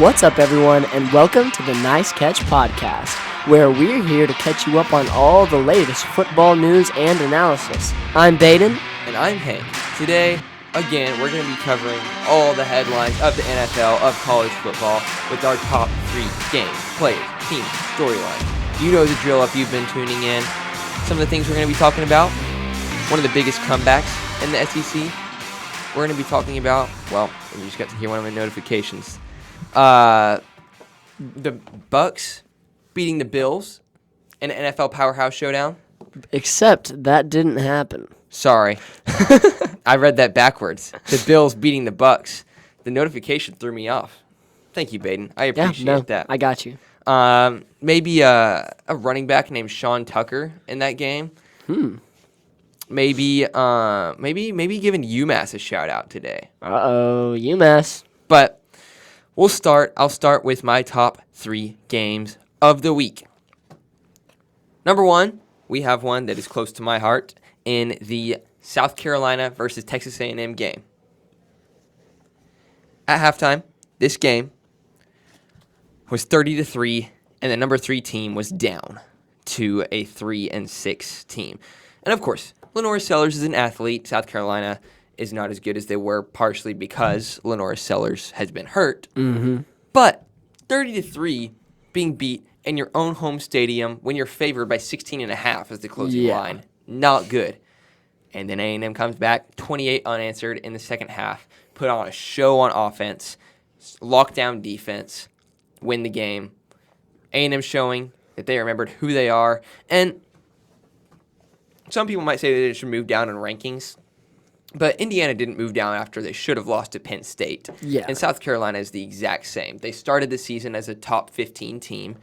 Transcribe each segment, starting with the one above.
What's up, everyone, and welcome to the Nice Catch Podcast, where we're here to catch you up on all the latest football news and analysis. I'm Baden. And I'm Hank. Today, again, we're going to be covering all the headlines of the NFL, of college football, with our top 3 games, players, teams, storyline. You know the drill if you've been tuning in. Some of the things we're going to be talking about, one of the biggest comebacks in the SEC. We're going to be talking about, well, you just got to hear one of my notifications. The Bucks beating the Bills in an NFL powerhouse showdown. Except that didn't happen. Sorry. I read that backwards. The Bills beating the Bucks. The notification threw me off. Thank you, Baden. I appreciate that. I got you. Maybe a running back named Sean Tucker in that game. Maybe giving UMass a shout out today. Uh-oh, UMass. But I'll start with my top 3 games of the week. Number 1, we have one that is close to my heart in the South Carolina versus Texas A&M game. At halftime, this game was 30-3, and the number 3 team was down to a 3-6 team. And of course, Lenora Sellers is an athlete. South Carolina is not as good as they were, partially because Lenora Sellers has been hurt. But 30-3 being beat in your own home stadium when you're favored by 16.5 as the closing line, not good. And then A&M comes back, 28 unanswered in the second half, put on a show on offense, lockdown defense, win the game. A&M showing that they remembered who they are. And some people might say that they should move down in rankings. But Indiana didn't move down after they should have lost to Penn State. Yeah. And South Carolina is the exact same. They started the season as a top 15 team,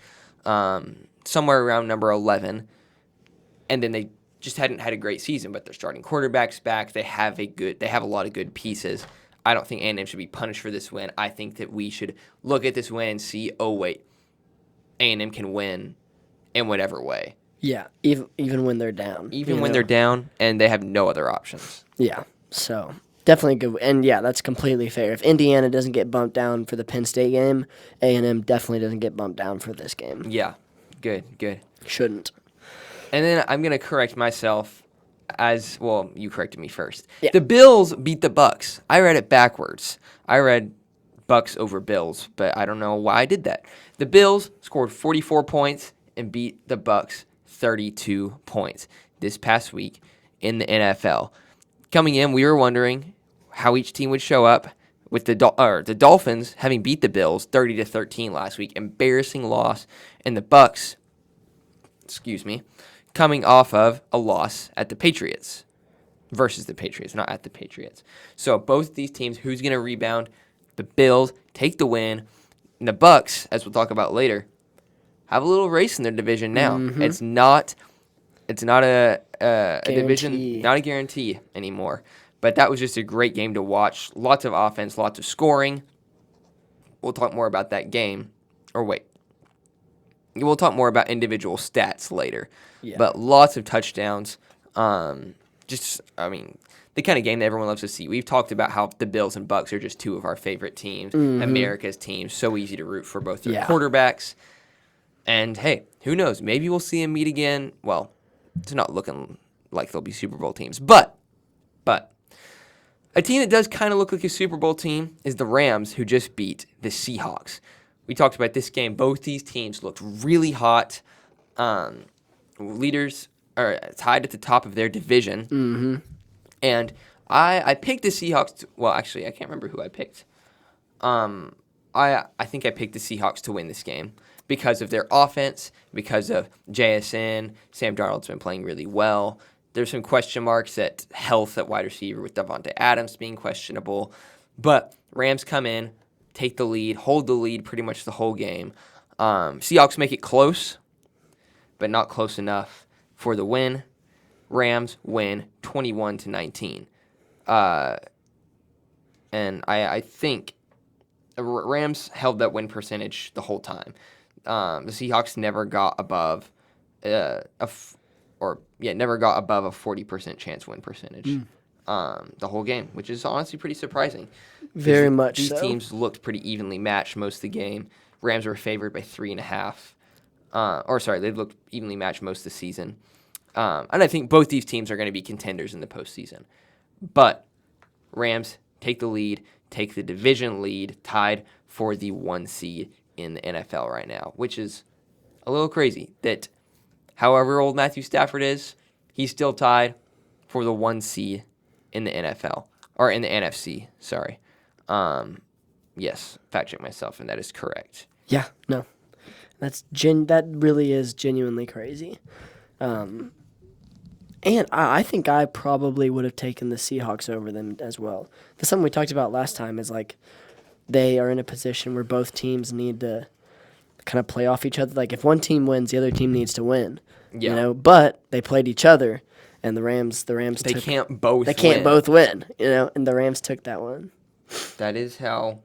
somewhere around number 11. And then they just hadn't had a great season, but they're starting quarterbacks back. They have a lot of good pieces. I don't think A&M should be punished for this win. I think that we should look at this win and see, oh, wait, A&M can win in whatever way. Yeah, even when they're down. Even when they're down and they have no other options. Yeah, so definitely good. And yeah, that's completely fair. If Indiana doesn't get bumped down for the Penn State game, A&M definitely doesn't get bumped down for this game. Yeah, good. Shouldn't. And then I'm going to correct myself you corrected me first. Yeah. The Bills beat the Bucks. I read it backwards. I read Bucks over Bills, but I don't know why I did that. The Bills scored 44 points and beat the Bucks 32 points this past week in the NFL. Coming in, we were wondering how each team would show up with the Dolphins having beat the Bills 30-13 last week, embarrassing loss, and the Bucks, coming off of a loss at the Patriots versus the Patriots, not at the Patriots. So both these teams, who's going to rebound? The Bills take the win, and the Bucks, as we'll talk about later, have a little race in their division now. It's not a division, not a guarantee anymore. But that was just a great game to watch. Lots of offense, lots of scoring. We'll talk more about that game. We'll talk more about individual stats later. Yeah. But lots of touchdowns. The kind of game that everyone loves to see. We've talked about how the Bills and Bucks are just two of our favorite teams, America's teams. So easy to root for both their quarterbacks. And, hey, who knows? Maybe we'll see them meet again. Well, it's not looking like they'll be Super Bowl teams. But a team that does kind of look like a Super Bowl team is the Rams, who just beat the Seahawks. We talked about this game. Both these teams looked really hot. Leaders are tied at the top of their division. And I picked the Seahawks. Actually, I can't remember who I picked. I think I picked the Seahawks to win this game because of their offense, because of JSN. Sam Darnold's been playing really well. There's some question marks at health at wide receiver with Davante Adams being questionable. But Rams come in, take the lead, hold the lead pretty much the whole game. Seahawks make it close, but not close enough for the win. Rams win 21-19. And I think the Rams held that win percentage the whole time. The Seahawks never got above never got above a 40% chance win percentage. the whole game, which is honestly pretty surprising. Very much These so. teams looked pretty evenly matched most of the game. Rams were favored by 3.5. They looked evenly matched most of the season. And I think both these teams are going to be contenders in the postseason. But Rams take the lead, take the division lead, tied for the 1 seed in the NFL right now, which is a little crazy that however old Matthew Stafford is, he's still tied for the 1 seed in the NFL, or in the NFC, sorry. Yes, fact check myself, and that is correct. Yeah, no. That really is genuinely crazy. And I think I probably would have taken the Seahawks over them as well. That's something we talked about last time is like they are in a position where both teams need to kind of play off each other. Like if one team wins, the other team needs to win. Yeah. You know, but they played each other, and the Rams can't both win, you know, and the Rams took that one. That is how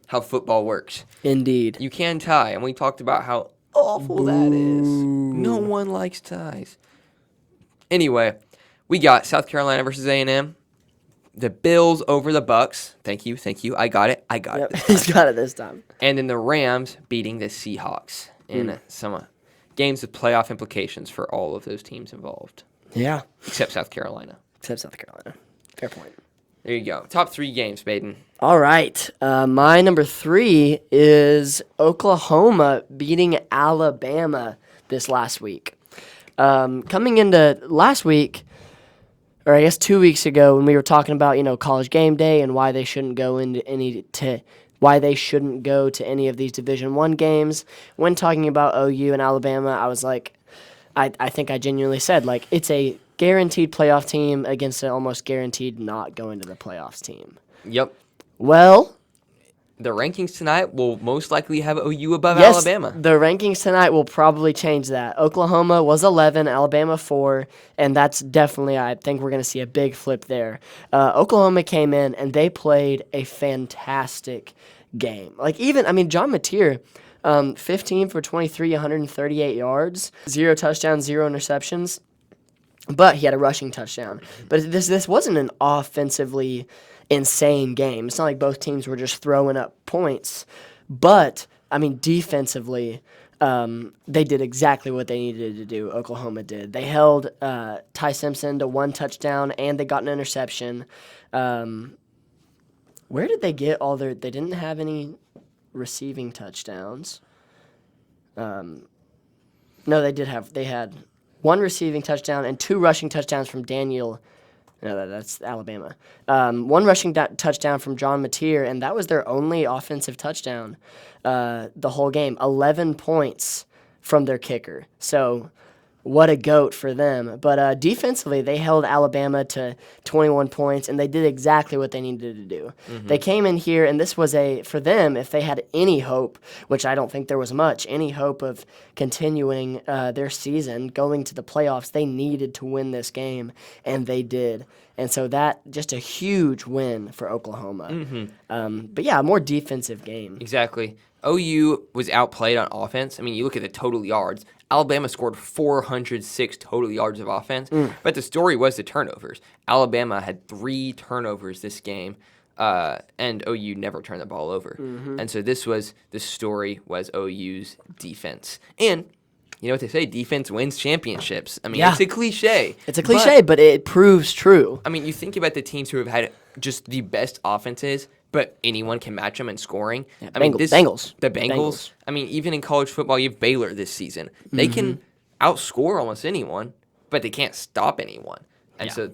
football works. Indeed. You can tie, and we talked about how awful that is. No one likes ties. Anyway, we got South Carolina versus A&M. The Bills over the Bucks. Thank you. I got it. Yep. He's got it this time. And then the Rams beating the Seahawks in some games with playoff implications for all of those teams involved. Yeah. Except South Carolina. Fair point. There you go. Top 3 games, Baden. All right. My number 3 is Oklahoma beating Alabama this last week. Coming into last week, or I guess 2 weeks ago, when we were talking about college game day and why they shouldn't go to any of these Division I games. When talking about OU and Alabama, I was like, I think I genuinely said like it's a guaranteed playoff team against an almost guaranteed not going to the playoffs team. Yep. Well, the rankings tonight will most likely have OU above yes, Alabama. The rankings tonight will probably change that. Oklahoma was 11, Alabama 4, and that's definitely, I think we're going to see a big flip there. Oklahoma came in, and they played a fantastic game. John Mateer, 15 for 23, 138 yards, 0 touchdowns, 0 interceptions. But he had a rushing touchdown. But this wasn't an offensively insane game. It's not like both teams were just throwing up points. But, defensively, they did exactly what they needed to do. Oklahoma did. They held Ty Simpson to 1 touchdown, and they got an interception. Where did they get all their... They didn't have any receiving touchdowns. No, they had 1 receiving touchdown and 2 rushing touchdowns from Daniel. No, that's Alabama. 1 rushing touchdown from John Mateer, and that was their only offensive touchdown the whole game. 11 points from their kicker. So what a goat for them. But defensively, they held Alabama to 21 points, and they did exactly what they needed to do. Mm-hmm. They came in here, and this was for them, if they had any hope, which I don't think there was much, any hope of continuing their season, going to the playoffs, they needed to win this game, and they did. And so that, just a huge win for Oklahoma. Mm-hmm. But yeah, a more defensive game. Exactly. OU was outplayed on offense. You look at the total yards. Alabama scored 406 total yards of offense, but the story was the turnovers. Alabama had 3 turnovers this game, and OU never turned the ball over. Mm-hmm. And so the story was OU's defense. And you know what they say, defense wins championships. It's a cliche. It's a cliche, but it proves true. You think about the teams who have had just the best offenses, but anyone can match them in scoring. Yeah, Bengals. The Bengals. Even in college football, you have Baylor this season. They can outscore almost anyone, but they can't stop anyone. And so,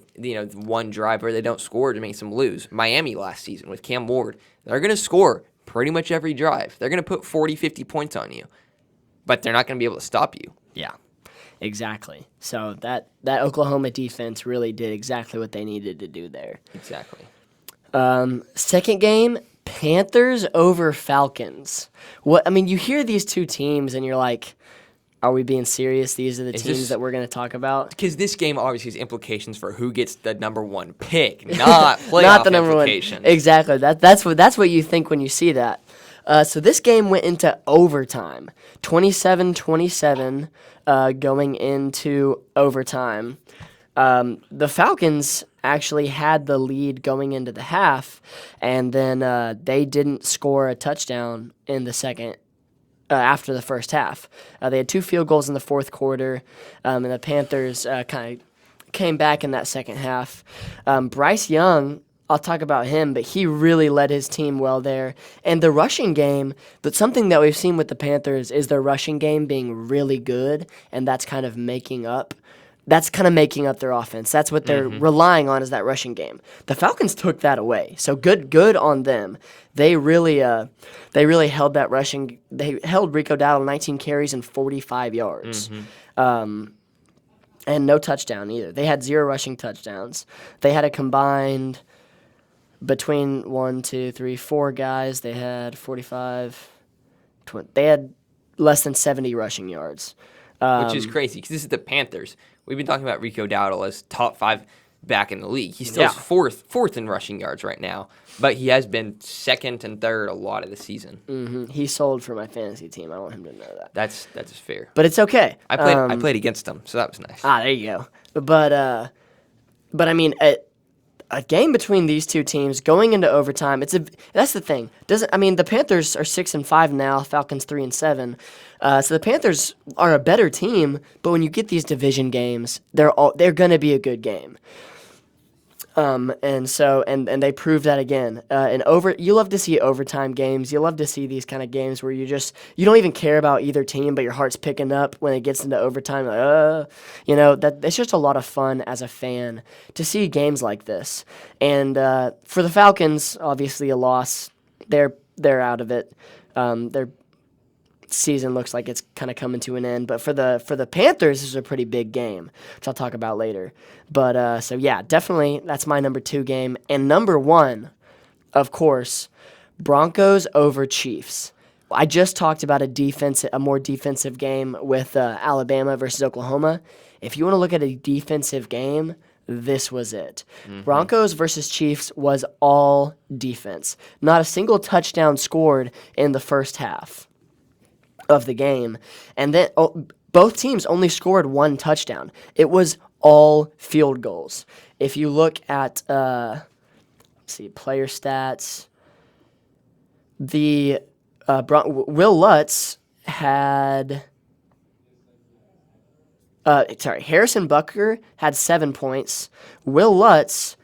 one drive where they don't score makes them lose. Miami last season with Cam Ward, they're going to score pretty much every drive. They're going to put 40, 50 points on you, but they're not going to be able to stop you. Yeah, exactly. So that Oklahoma defense really did exactly what they needed to do there. Exactly. Second game, Panthers over Falcons. You hear these two teams and you're like, are we being serious? These are the teams that we're going to talk about? Because this game obviously has implications for who gets the number 1 pick, not playoff not the number implications. 1. Exactly. That's what you think when you see that. So this game went into overtime, 27-27 going into overtime. The Falcons actually had the lead going into the half, and then they didn't score a touchdown in the second. After the first half, they had 2 field goals in the fourth quarter, and the Panthers kind of came back in that second half. Bryce Young, I'll talk about him, but he really led his team well there. And the rushing game, but something that we've seen with the Panthers is their rushing game being really good, and that's kind of making up their offense. That's what they're relying on, is that rushing game. The Falcons took that away, so good on them. They really held that rushing. They held Rico Dowdle 19 carries and 45 yards, and no touchdown either. They had 0 rushing touchdowns. They had a combined between 4 guys. They had 45. They had less than 70 rushing yards. Which is crazy, because this is the Panthers. We've been talking about Rico Dowdle as top 5 back in the league. He's still fourth in rushing yards right now, but he has been second and third a lot of the season. He sold for my fantasy team. I want him to know that. That's fair. But it's okay. I played against him, so that was nice. There you go. But I mean, a game between these two teams going into overtime. That's the thing. The Panthers are 6-5 now. Falcons 3-7. So the Panthers are a better team. But when you get these division games, they're going to be a good game. And they proved that again. You love to see overtime games. You love to see these kind of games where you don't even care about either team, but your heart's picking up when it gets into overtime. It's just a lot of fun as a fan to see games like this. And for the Falcons, obviously a loss. They're out of it. Their season looks like it's kind of coming to an end. But for the Panthers, this is a pretty big game, which I'll talk about later. But definitely that's my number 2 game. And number 1, of course, Broncos over Chiefs. I just talked about a more defensive game with Alabama versus Oklahoma. If you want to look at a defensive game, this was it. Broncos versus Chiefs was all defense. Not a single touchdown scored in the first half of the game, and then both teams only scored 1 touchdown. It was all field goals. If you look at player stats, the Will Lutz had Harrison Butker had 7 points. Will Lutz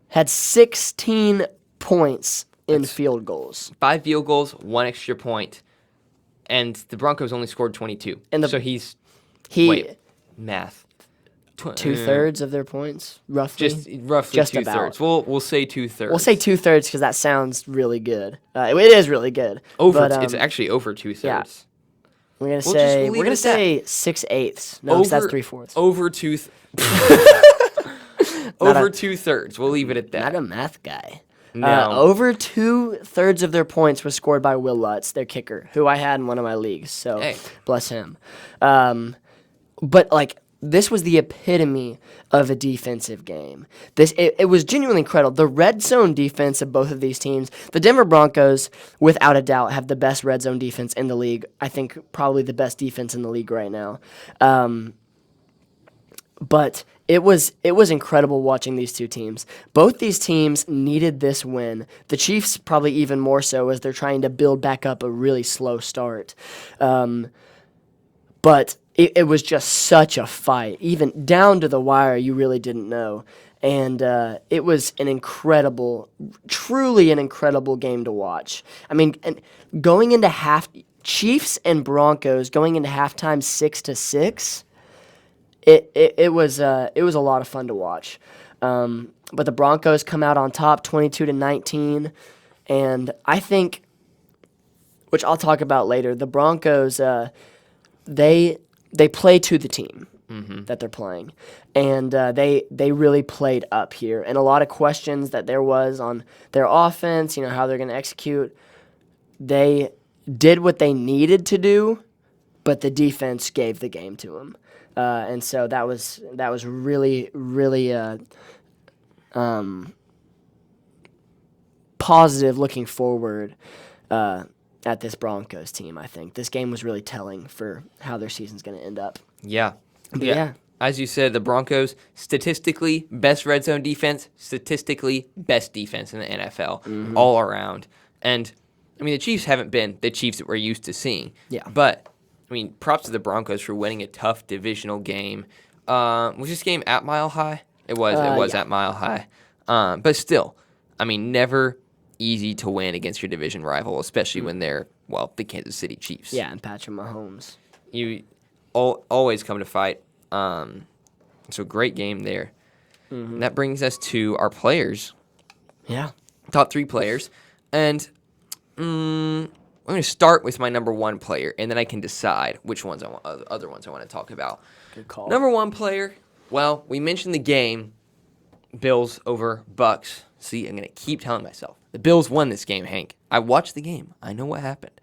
had 16 points in field goals. 5 field goals, 1 extra point. And the Broncos only scored 22. Math. 2/3 of their points, roughly. Roughly 2/3. We'll say 2/3. We'll say 2/3 because that sounds really good. It is really good. It's actually over 2/3. Yeah. We're gonna say 6/8. No, because that's 3/4. Over 2/3. Over 2/3. We'll leave it at that. Not a math guy. No. Over 2/3 of their points was scored by Will Lutz, their kicker, who I had in one of my leagues. So bless him. But this was the epitome of a defensive game. It was genuinely incredible. The red zone defense of both of these teams, the Denver Broncos, without a doubt, have the best red zone defense in the league. I think probably the best defense in the league right now. But it was incredible watching these two teams. Both these teams needed this win. The Chiefs probably even more so, as they're trying to build back up a really slow start. But it was just such a fight. Even down to the wire, you really didn't know. And it was truly an incredible game to watch. I mean, and going into Chiefs and Broncos going into halftime 6-6. It was a lot of fun to watch, but the Broncos come out on top, 22-19, and I think, which I'll talk about later, the Broncos they play to the team that they're playing, and they really played up here, and a lot of questions that there was on their offense, how they're going to execute, they did what they needed to do, but the defense gave the game to them. And so that was really, really positive looking forward at this Broncos team, I think. This game was really telling for how their season's going to end up. Yeah. Yeah. as you said, the Broncos, statistically, best red zone defense, statistically, best defense in the NFL, all around. And, I mean, the Chiefs haven't been the Chiefs that we're used to seeing. Yeah. But, I mean, props to the Broncos for winning a tough divisional game. Was this game at Mile High? It was Yeah. at Mile High. But still, I mean, never easy to win against your division rival, especially when they're, well, the Kansas City Chiefs. Yeah, and Patrick Mahomes. You always come to fight. So great game there. And that brings us to our players, Yeah. top 3 players. And I'm going to start with my number 1 player, and then I can decide which ones other ones I want to talk about. Good call. Number 1 player, well, we mentioned the game, Bills over Bucks. See, I'm going to keep telling myself, the Bills won this game, Hank. I watched the game. I know what happened.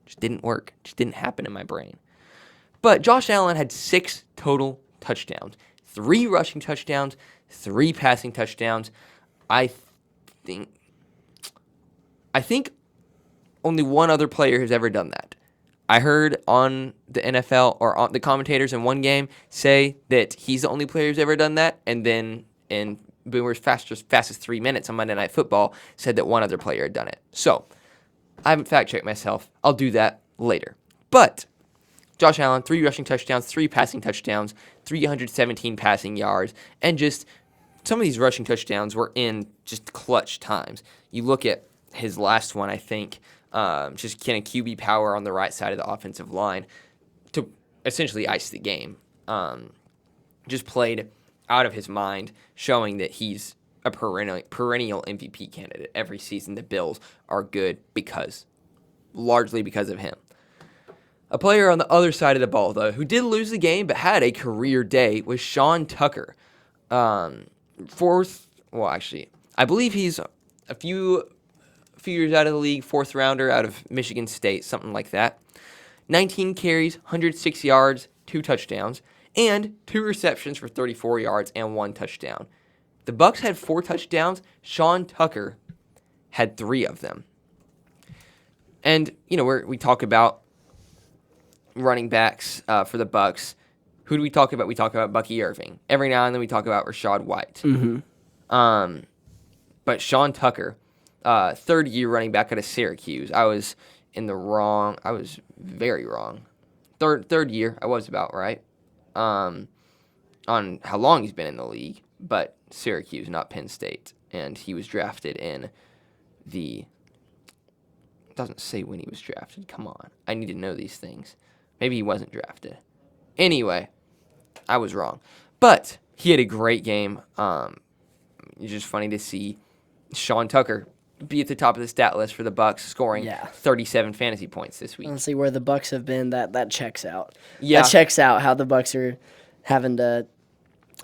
Just didn't work. Just didn't happen in my brain. But Josh Allen had 6 total touchdowns, 3 rushing touchdowns, 3 passing touchdowns. I think only one other player has ever done that. I heard on the NFL or on the commentators in one game say that he's the only player who's ever done that, and then in Boomer's fastest 3 minutes on Monday Night Football said that one other player had done it. So I haven't fact-checked myself. I'll do that later. But Josh Allen, 3 rushing touchdowns, 3 passing touchdowns, 317 passing yards, and just some of these rushing touchdowns were in just clutch times. You look at his last one, I think, just kind of QB power on the right side of the offensive line to essentially ice the game. Just played out of his mind, showing that he's a perennial MVP candidate. Every season the Bills are good largely because of him. A player on the other side of the ball, though, who did lose the game but had a career day was Sean Tucker. I believe he's a few years out of the league, 4th rounder out of Michigan State, something like that. 19 carries, 106 yards, 2 touchdowns, and 2 receptions for 34 yards and 1 touchdown. The Bucs had 4 touchdowns. Sean Tucker had 3 of them. And, we talk about running backs for the Bucs. Who do we talk about? We talk about Bucky Irving. Every now and then we talk about Rashad White. But Sean Tucker, 3rd-year running back out of Syracuse. I was very wrong. Third year, I was about right on how long he's been in the league, but Syracuse, not Penn State. And he was drafted in it doesn't say when he was drafted. Come on. I need to know these things. Maybe he wasn't drafted. Anyway, I was wrong. But he had a great game. It's just funny to see Sean Tucker be at the top of the stat list for the Bucs, scoring 37 fantasy points this week. Honestly, where the Bucs have been, that checks out. Yeah. That checks out how the Bucs are having to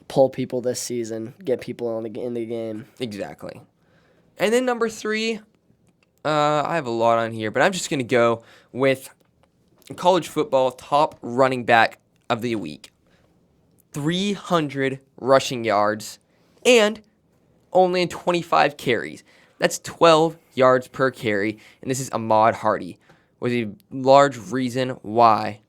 pull people this season, get people in the game. Exactly. And then number 3, I have a lot on here, but I'm just going to go with college football top running back of the week. 300 rushing yards and only in 25 carries. That's 12 yards per carry, and this is Ahmad Hardy. Was a large reason why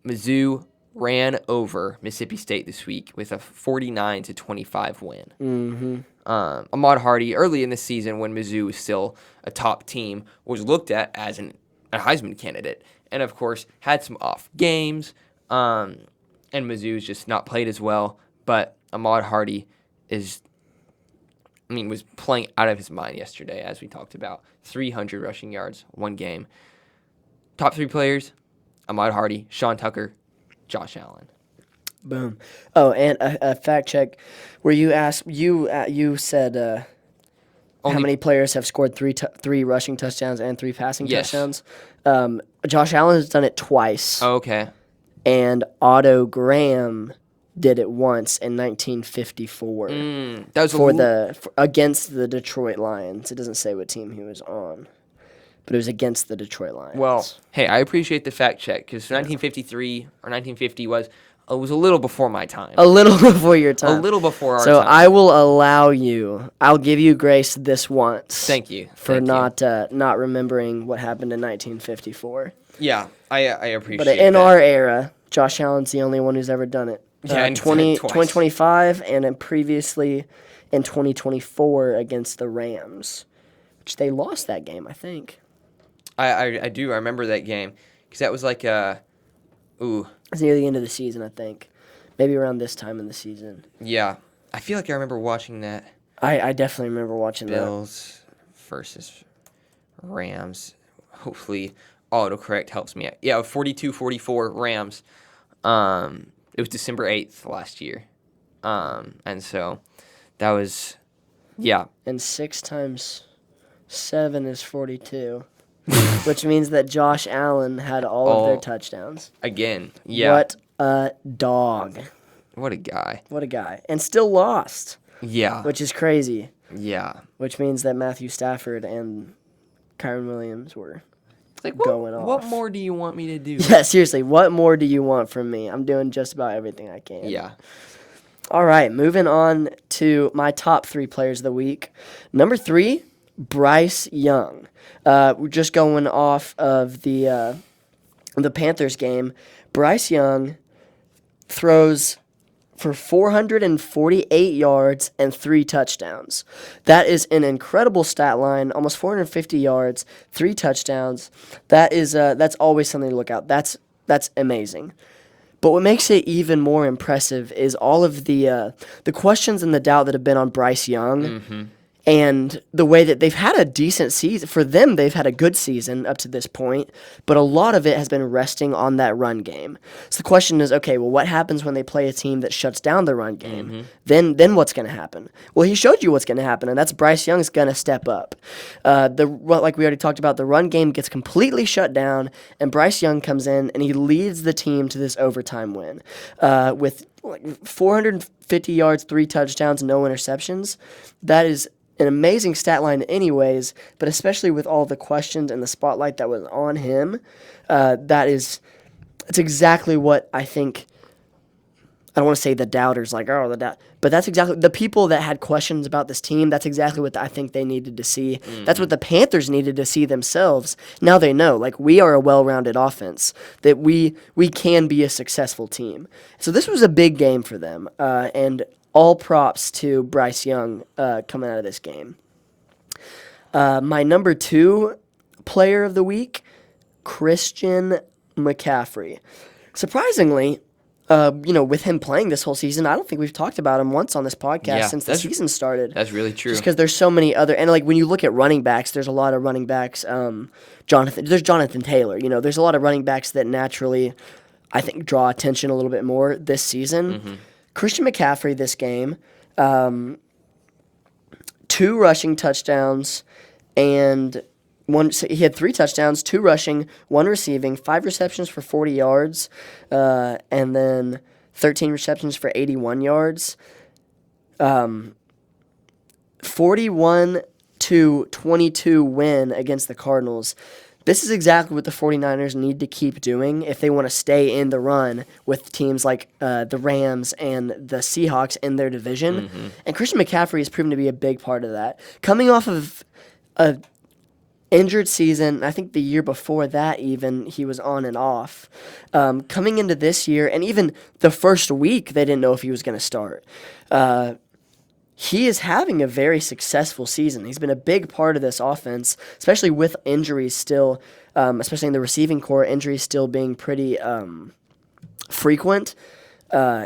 Mizzou ran over Mississippi State this week with a 49-25 win. Ahmad Hardy, early in the season when Mizzou was still a top team, was looked at as a Heisman candidate, and of course had some off games, and Mizzou's just not played as well. But Ahmad Hardy was playing out of his mind yesterday, as we talked about. 300 rushing yards, 1 game. Top 3 players: Ahmad Hardy, Sean Tucker, Josh Allen. Boom. Oh, and a fact check where you asked, you said how many players have scored 3 rushing touchdowns and 3 passing touchdowns. Josh Allen has done it twice. Oh, okay. And Otto Graham did it once in 1954. That was against the Detroit Lions. It doesn't say what team he was on, but it was against the Detroit Lions. Well, hey, I appreciate the fact check, because 1953 or 1950 was a little before my time. A little before your time. A little before our time. So I will I'll give you grace this once. Thank you. For not remembering what happened in 1954. Yeah, I appreciate But in that. our era, Josh Allen's the only one who's ever done it. Yeah, and 2025 and then previously in 2024 against the Rams, which they lost that game, I think. I do. I remember that game because that was like ooh. It's near the end of the season, I think. Maybe around this time in the season. Yeah, I feel like I remember watching that. I definitely remember watching Bills versus Rams. Hopefully, autocorrect helps me out. Yeah, 42-44 Rams. It was December 8th last year. And so that was, yeah. that. And 6 times 7 is 42, which means that Josh Allen had all of their touchdowns. Again, yeah. What a dog. What a guy. What a guy. And still lost. Yeah. Which is crazy. Yeah. Which means that Matthew Stafford and Kyron Williams were Like, going off. What more do you want me to do? Yeah, seriously. What more do you want from me? I'm doing just about everything I can. Yeah. All right, moving on to my top 3 players of the week. Number 3, Bryce Young. We're just going off of the Panthers game. Bryce Young throws for 448 yards and 3 touchdowns. That is an incredible stat line. Almost 450 yards, 3 touchdowns. That's always something to look out. That's amazing. But what makes it even more impressive is all of the questions and the doubt that have been on Bryce Young. Mm-hmm. And the way that they've had a decent season. For them, they've had a good season up to this point, but a lot of it has been resting on that run game. So the question is, okay, well, what happens when they play a team that shuts down the run game? Mm-hmm. Then what's going to happen? Well, he showed you what's going to happen, and that's Bryce Young's going to step up. Like we already talked about, the run game gets completely shut down, and Bryce Young comes in, and he leads the team to this overtime win with 450 yards, 3 touchdowns, no interceptions. That is an amazing stat line anyways, but especially with all the questions and the spotlight that was on him, it's exactly what I think. I don't want to say the doubters, like, oh, the doubt, but that's exactly the people that had questions about this team. That's exactly what I think they needed to see. Mm-hmm. That's what the Panthers needed to see themselves. Now they know, like, we are a well-rounded offense, that we can be a successful team. So this was a big game for them, and all props to Bryce Young coming out of this game. My number 2 player of the week, Christian McCaffrey. Surprisingly, with him playing this whole season, I don't think we've talked about him once on this podcast since the season started. That's really true. Just because there's so many other, and like when you look at running backs, there's a lot of running backs. There's Jonathan Taylor. There's a lot of running backs that naturally, I think, draw attention a little bit more this season. Mm-hmm. Christian McCaffrey this game, 2 rushing touchdowns and so he had 3 touchdowns, 2 rushing, 1 receiving, 5 receptions for 40 yards, and then 13 receptions for 81 yards. 41-22 win against the Cardinals. This is exactly what the 49ers need to keep doing if they want to stay in the run with teams like the Rams and the Seahawks in their division. Mm-hmm. And Christian McCaffrey has proven to be a big part of that. Coming off of a injured season, I think the year before that even, he was on and off. Coming into this year, and even the first week, they didn't know if he was going to start. He is having a very successful season. He's been a big part of this offense, especially with injuries still, especially in the receiving core, injuries still being pretty frequent.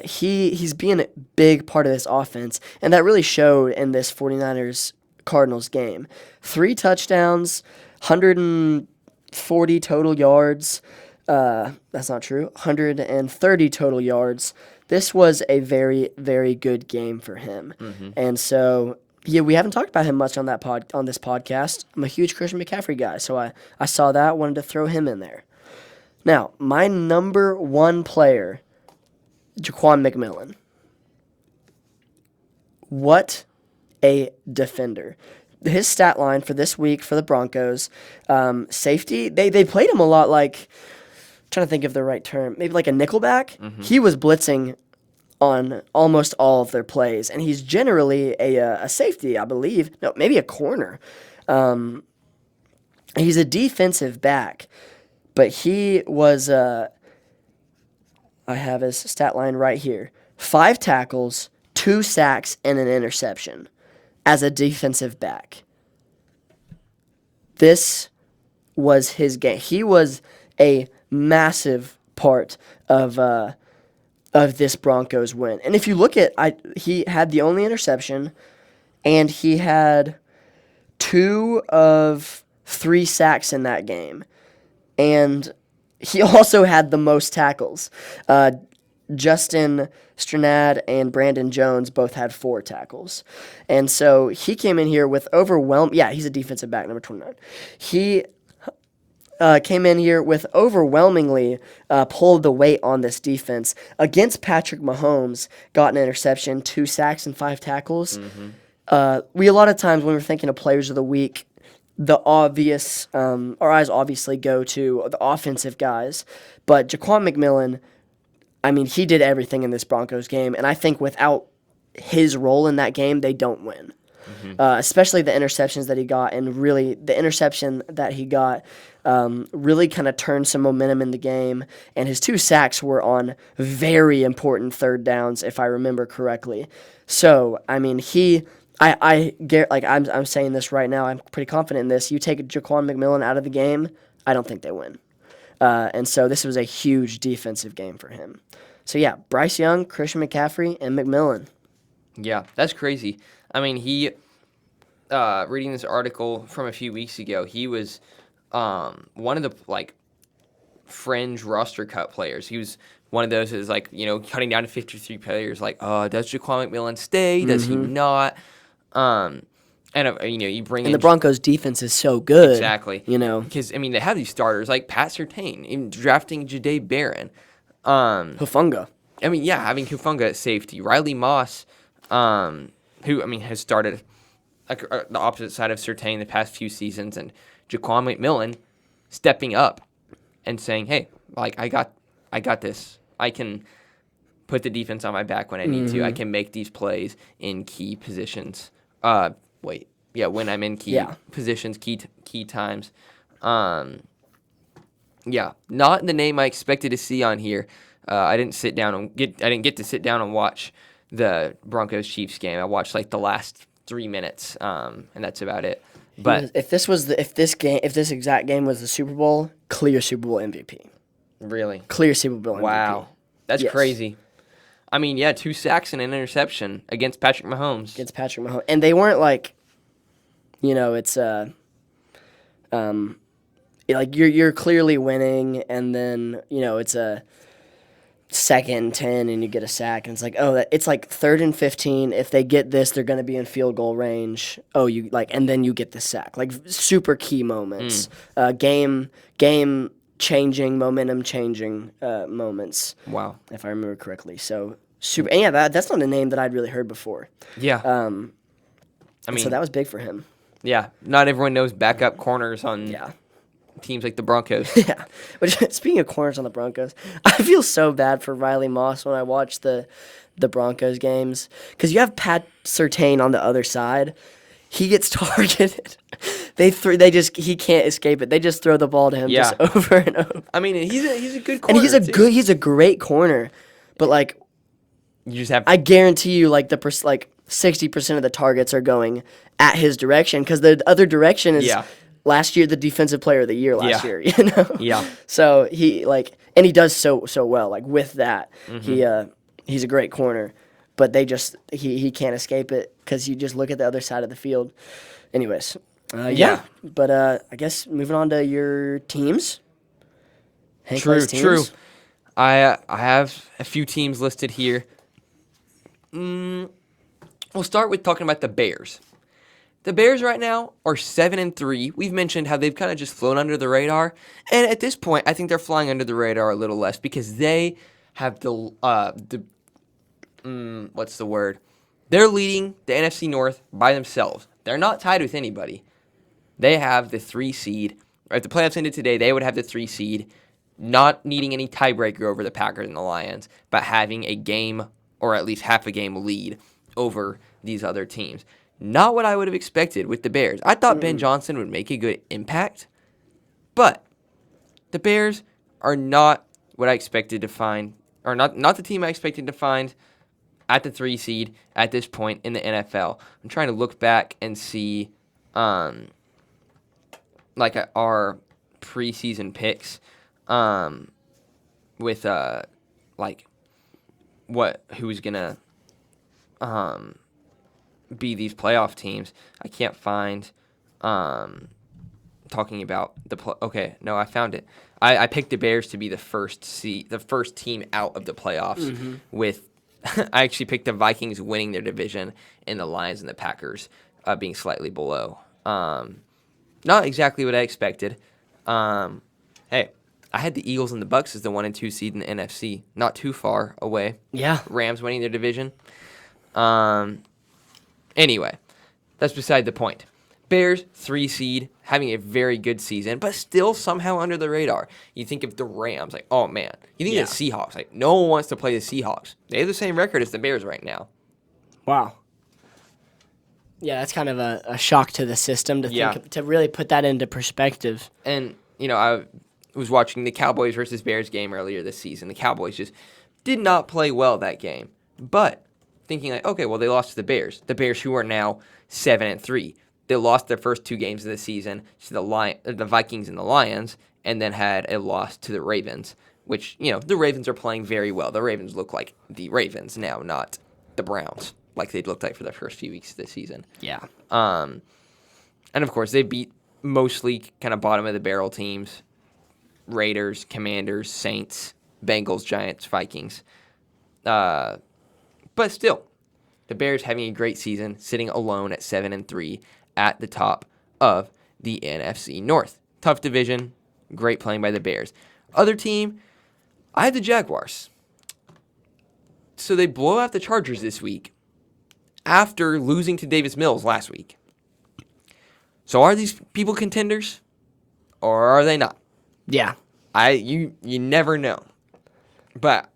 He's being a big part of this offense, and that really showed in this 49ers-Cardinals game. 3 touchdowns, 140 total yards. That's not true. 130 total yards. This was a very, very good game for him. Mm-hmm. And so, yeah, we haven't talked about him much on this podcast. I'm a huge Christian McCaffrey guy, so I saw that, wanted to throw him in there. Now, my number 1 player, Jaquan McMillan. What a defender. His stat line for this week for the Broncos, safety, they played him a lot like, trying to think of the right term, maybe like a nickelback. Mm-hmm. He was blitzing on almost all of their plays, and he's generally a safety, I believe. No, maybe a corner. He's a defensive back, but he was, I have his stat line right here, 5 tackles, 2 sacks, and an interception as a defensive back. This was his game. He was a massive part of this Broncos win. And if you look at, he had the only interception, and he had 2 of 3 sacks in that game. And he also had the most tackles. Justin Stranad and Brandon Jones both had 4 tackles. And so he came in here with he's a defensive back, number 29. He came in here with overwhelmingly pulled the weight on this defense against Patrick Mahomes, got an interception, 2 sacks, and 5 tackles. A lot of times when we're thinking of players of the week, our eyes obviously go to the offensive guys, but Jaquan McMillan, I mean, he did everything in this Broncos game, and I think without his role in that game, they don't win. Especially the interceptions that he got, and really the interception that he got really kind of turned some momentum in the game, and his 2 sacks were on very important third downs, if I remember correctly. So, I mean, I'm saying this right now. I'm pretty confident in this. You take Jaquan McMillan out of the game, I don't think they win. And so this was a huge defensive game for him. So yeah, Bryce Young, Christian McCaffrey, and McMillan. Yeah, that's crazy. I mean, reading this article from a few weeks ago, he was one of the fringe roster cut players. He was one of those that's cutting down to 53 players. Does Jaquan McMillan stay? Does he not? You bring in the Broncos' defense is so good. Exactly. Because they have these starters like Pat Surtain, in drafting Jahdae Barron, Hufanga. Having Hufanga at safety, Riley Moss, who has started the opposite side of Surtain the past few seasons, and Jaquan McMillan stepping up and saying, "Hey, I got this. I can put the defense on my back when I need to. I can make these plays in key positions." When I'm in key positions, key times. Not the name I expected to see on here. I didn't get to sit down and watch the Broncos Chiefs game. I watched the last 3 minutes, and that's about it. But if this exact game was the Super Bowl, clear Super Bowl MVP. Really? Clear Super Bowl MVP. Wow, that's crazy. 2 sacks and an interception against Patrick Mahomes. And they weren't you're clearly winning, and then, it's a 2nd and 10 and you get a sack, and it's it's 3rd and 15. If they get this, they're going to be in field goal range. And then you get the sack. Super key moments. Game changing, momentum changing moments. Wow. If I remember correctly. So super. And that's not a name that I'd really heard before. Yeah. So that was big for him. Yeah. Not everyone knows backup corners on teams like the Broncos. Yeah. But speaking of corners on the Broncos, I feel so bad for Riley Moss when I watch the Broncos games, because you have Pat Surtain on the other side. He gets targeted. He can't escape it. They just throw the ball to him just over and over. He's a good corner. And he's a great corner. But you just have I guarantee you 60% of the targets are going at his direction, because the other direction is last year the defensive player of the year last year, Yeah. So he and he does so well with that. He's a great corner. But he can't escape it, because you just look at the other side of the field. Anyways, But I guess moving on to your teams. True. I have a few teams listed here. We'll start with talking about the Bears. The Bears right now are 7-3. We've mentioned how they've kind of just flown under the radar, and at this point, I think they're flying under the radar a little less, because they have what's the word? They're leading the NFC North by themselves. They're not tied with anybody. They have the 3 seed. If the playoffs ended today, they would have the 3 seed, not needing any tiebreaker over the Packers and the Lions, but having a game, or at least half a game, lead over these other teams. Not what I would have expected with the Bears. I thought Ben Johnson would make a good impact, but the Bears are not what I expected to find, or not the team I expected to find at the 3 seed at this point in the NFL. I'm trying to look back and see our preseason picks with who's gonna be these playoff teams. I can't find talking about okay, no, I found it. I picked the Bears to be the first team out of the playoffs with I actually picked the Vikings winning their division and the Lions and the Packers being slightly below. Not exactly what I expected. Hey, I had the Eagles and the Bucks as the 1 and 2 seed in the NFC, not too far away. Yeah. Rams winning their division. Anyway, that's beside the point. Bears, 3 seed, having a very good season, but still somehow under the radar. You think of the Rams, like, oh man. You think of the Seahawks, like, no one wants to play the Seahawks. They have the same record as the Bears right now. Wow. Yeah, that's kind of a shock to the system to think to really put that into perspective. And, I was watching the Cowboys versus Bears game earlier this season. The Cowboys just did not play well that game. But thinking like, okay, well, they lost to the Bears. The Bears who are now 7-3. They lost their first 2 games of the season to the Vikings and the Lions, and then had a loss to the Ravens, which, the Ravens are playing very well. The Ravens look like the Ravens now, not the Browns, like they'd looked like for the first few weeks of the season. Yeah. And, of course, they beat mostly kind of bottom-of-the-barrel teams, Raiders, Commanders, Saints, Bengals, Giants, Vikings. But still, the Bears having a great season, sitting alone at 7-3 at the top of the NFC North. Tough division, great playing by the Bears. Other team, I had the Jaguars. So they blow out the Chargers this week after losing to Davis Mills last week. So are these people contenders or are they not? Yeah. You never know. But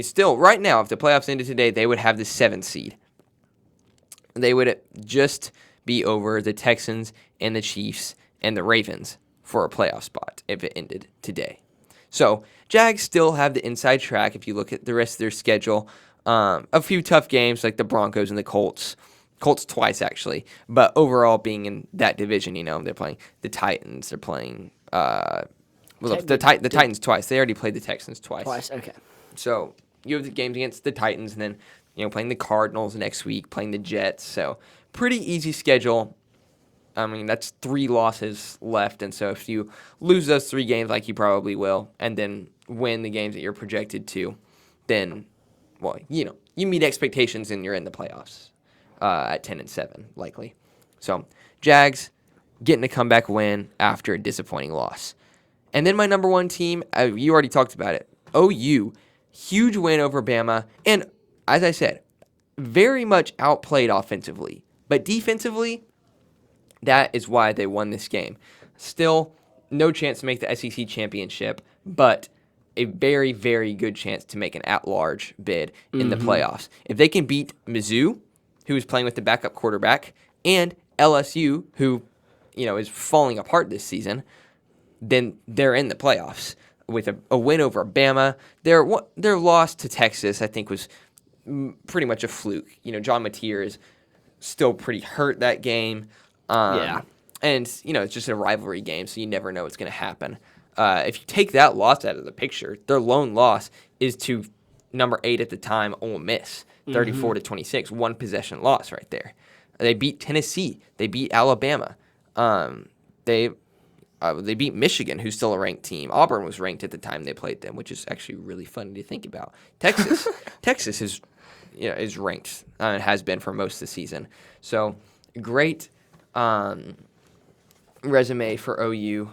still, right now, if the playoffs ended today, they would have the 7th seed. They would just be over the Texans and the Chiefs and the Ravens for a playoff spot if it ended today. So, Jags still have the inside track if you look at the rest of their schedule. A few tough games like the Broncos and the Colts. Colts twice, actually. But overall, being in that division, they're playing the Titans. They're playing the Titans twice. They already played the Texans twice. Twice, okay. So you have the games against the Titans and then, playing the Cardinals next week, playing the Jets. So pretty easy schedule. That's 3 losses left. And so if you lose those 3 games like you probably will and then win the games that you're projected to, then, well, you meet expectations and you're in the playoffs at 10-7 likely. So Jags getting a comeback win after a disappointing loss. And then my number 1 team, you already talked about it, OU. Huge win over Bama, and as I said, very much outplayed offensively. But defensively, that is why they won this game. Still, no chance to make the SEC championship, but a very, very good chance to make an at-large bid in the playoffs. If they can beat Mizzou, who is playing with the backup quarterback, and LSU, who is falling apart this season, then they're in the playoffs. With a win over Bama. Their loss to Texas, I think, was pretty much a fluke. John Mateer is still pretty hurt that game. And, it's just a rivalry game, so you never know what's going to happen. If you take that loss out of the picture, their lone loss is to number 8 at the time, Ole Miss, 34-26, 1 possession loss right there. They beat Tennessee. They beat Alabama. They beat Michigan, who's still a ranked team. Auburn was ranked at the time they played them, which is actually really funny to think about. Texas is ranked. It has been for most of the season. So great resume for OU.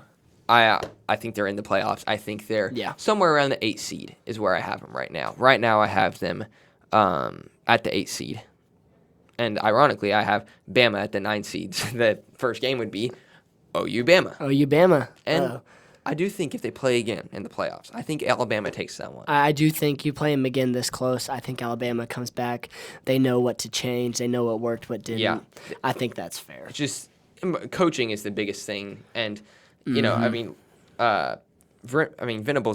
I think they're in the playoffs. I think they're somewhere around the 8th seed is where I have them right now. Right now I have them at the 8th seed. And ironically, I have Bama at the 9th seed. So the first game would be OU Bama. OU Bama. And I do think if they play again in the playoffs, I think Alabama takes that one. I do think you play them again this close. I think Alabama comes back. They know what to change. They know what worked, what didn't. Yeah. I think that's fair. It's just coaching is the biggest thing. And, Venables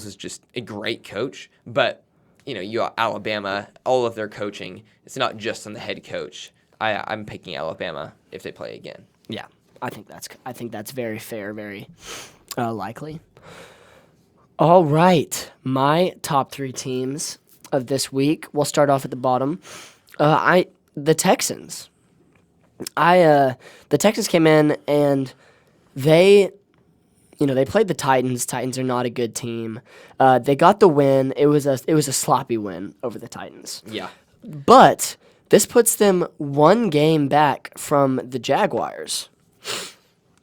is just a great coach. But you got Alabama, all of their coaching. It's not just on the head coach. I'm picking Alabama if they play again. Yeah, I think that's very fair, very likely. All right, my top 3 teams of this week. We'll start off at the bottom. The Texans. The Texans came in and they played the Titans. Titans are not a good team. They got the win. It was a sloppy win over the Titans. Yeah. But this puts them 1 game back from the Jaguars.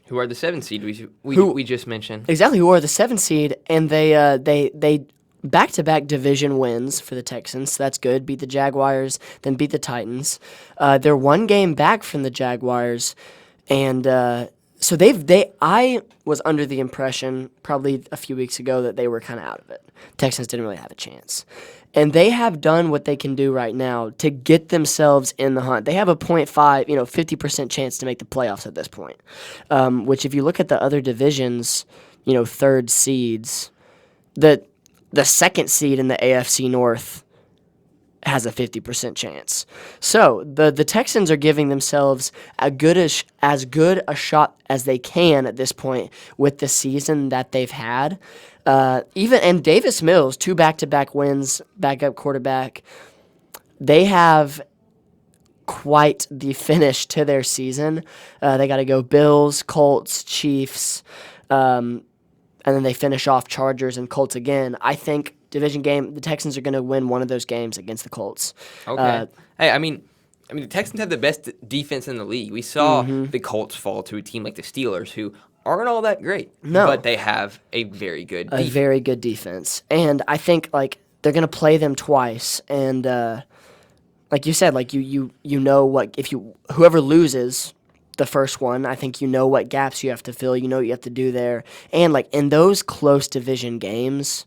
Who are the 7 seed we just mentioned. Exactly, who are the 7 seed, and they back-to-back division wins for the Texans. So that's good. Beat the Jaguars, then beat the Titans. They're 1 game back from the Jaguars, and so I was under the impression probably a few weeks ago that they were kind of out of it. Texans didn't really have a chance. And they have done what they can do right now to get themselves in the hunt. They have a 0.5, 50% chance to make the playoffs at this point, which if you look at the other divisions, third seeds, the 2nd seed in the AFC North has a 50% chance. So the Texans are giving themselves as good a shot as they can at this point with the season that they've had. And Davis Mills, 2 back-to-back wins, backup quarterback. They have quite the finish to their season. They got to go Bills, Colts, Chiefs, and then they finish off Chargers and Colts again. I think division game, the Texans are going to win one of those games against the Colts. Okay. I mean, the Texans have the best defense in the league. We saw the Colts fall to a team like the Steelers, who aren't all that great. No. But they have a very good defense. A very good defense. And I think, they're going to play them twice. And, like you said, you know what, whoever loses the first one, I think you know what gaps you have to fill, you know what you have to do there. And, in those close division games,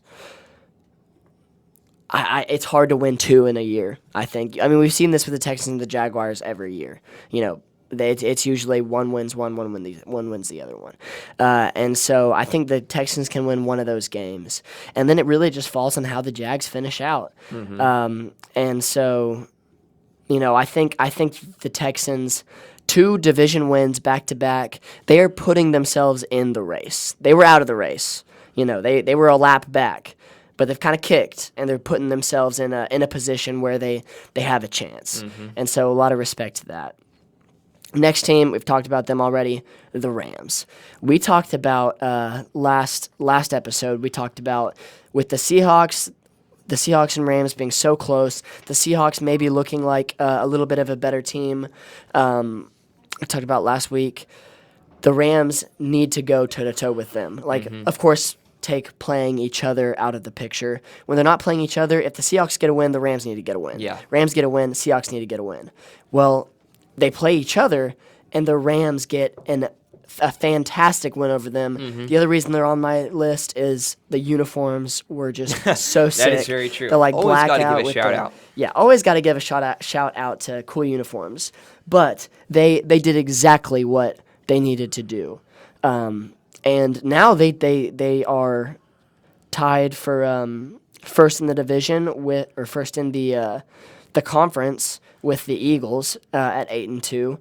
it's hard to win 2 in a year, I think. I mean, we've seen this with the Texans and the Jaguars every year. It's usually one wins one wins the other one. And so I think the Texans can win one of those games. And then it really just falls on how the Jags finish out. And so, I think the Texans, 2 division wins back-to-back, they are putting themselves in the race. They were out of the race. They were a lap back. But they've kind of kicked, and they're putting themselves in a position where they have a chance. And so a lot of respect to that. Next team, we've talked about them already, the Rams. We talked about last episode, we talked about with the Seahawks and Rams being so close, the Seahawks maybe looking like a little bit of a better team. I talked about last week. The Rams need to go toe-to-toe with them. Of course, take playing each other out of the picture. When they're not playing each other, if the Seahawks get a win, the Rams need to get a win. Yeah. Rams get a win, the Seahawks need to get a win. Well, they play each other, and the Rams get a fantastic win over them. The other reason they're on my list is the uniforms were just so sick. That is very true. They're always black got to out give a with shout out. Yeah, always got to give a shout out to cool uniforms. But they did exactly what they needed to do. And now they are tied for first in the division or first in the conference with the Eagles at 8-2,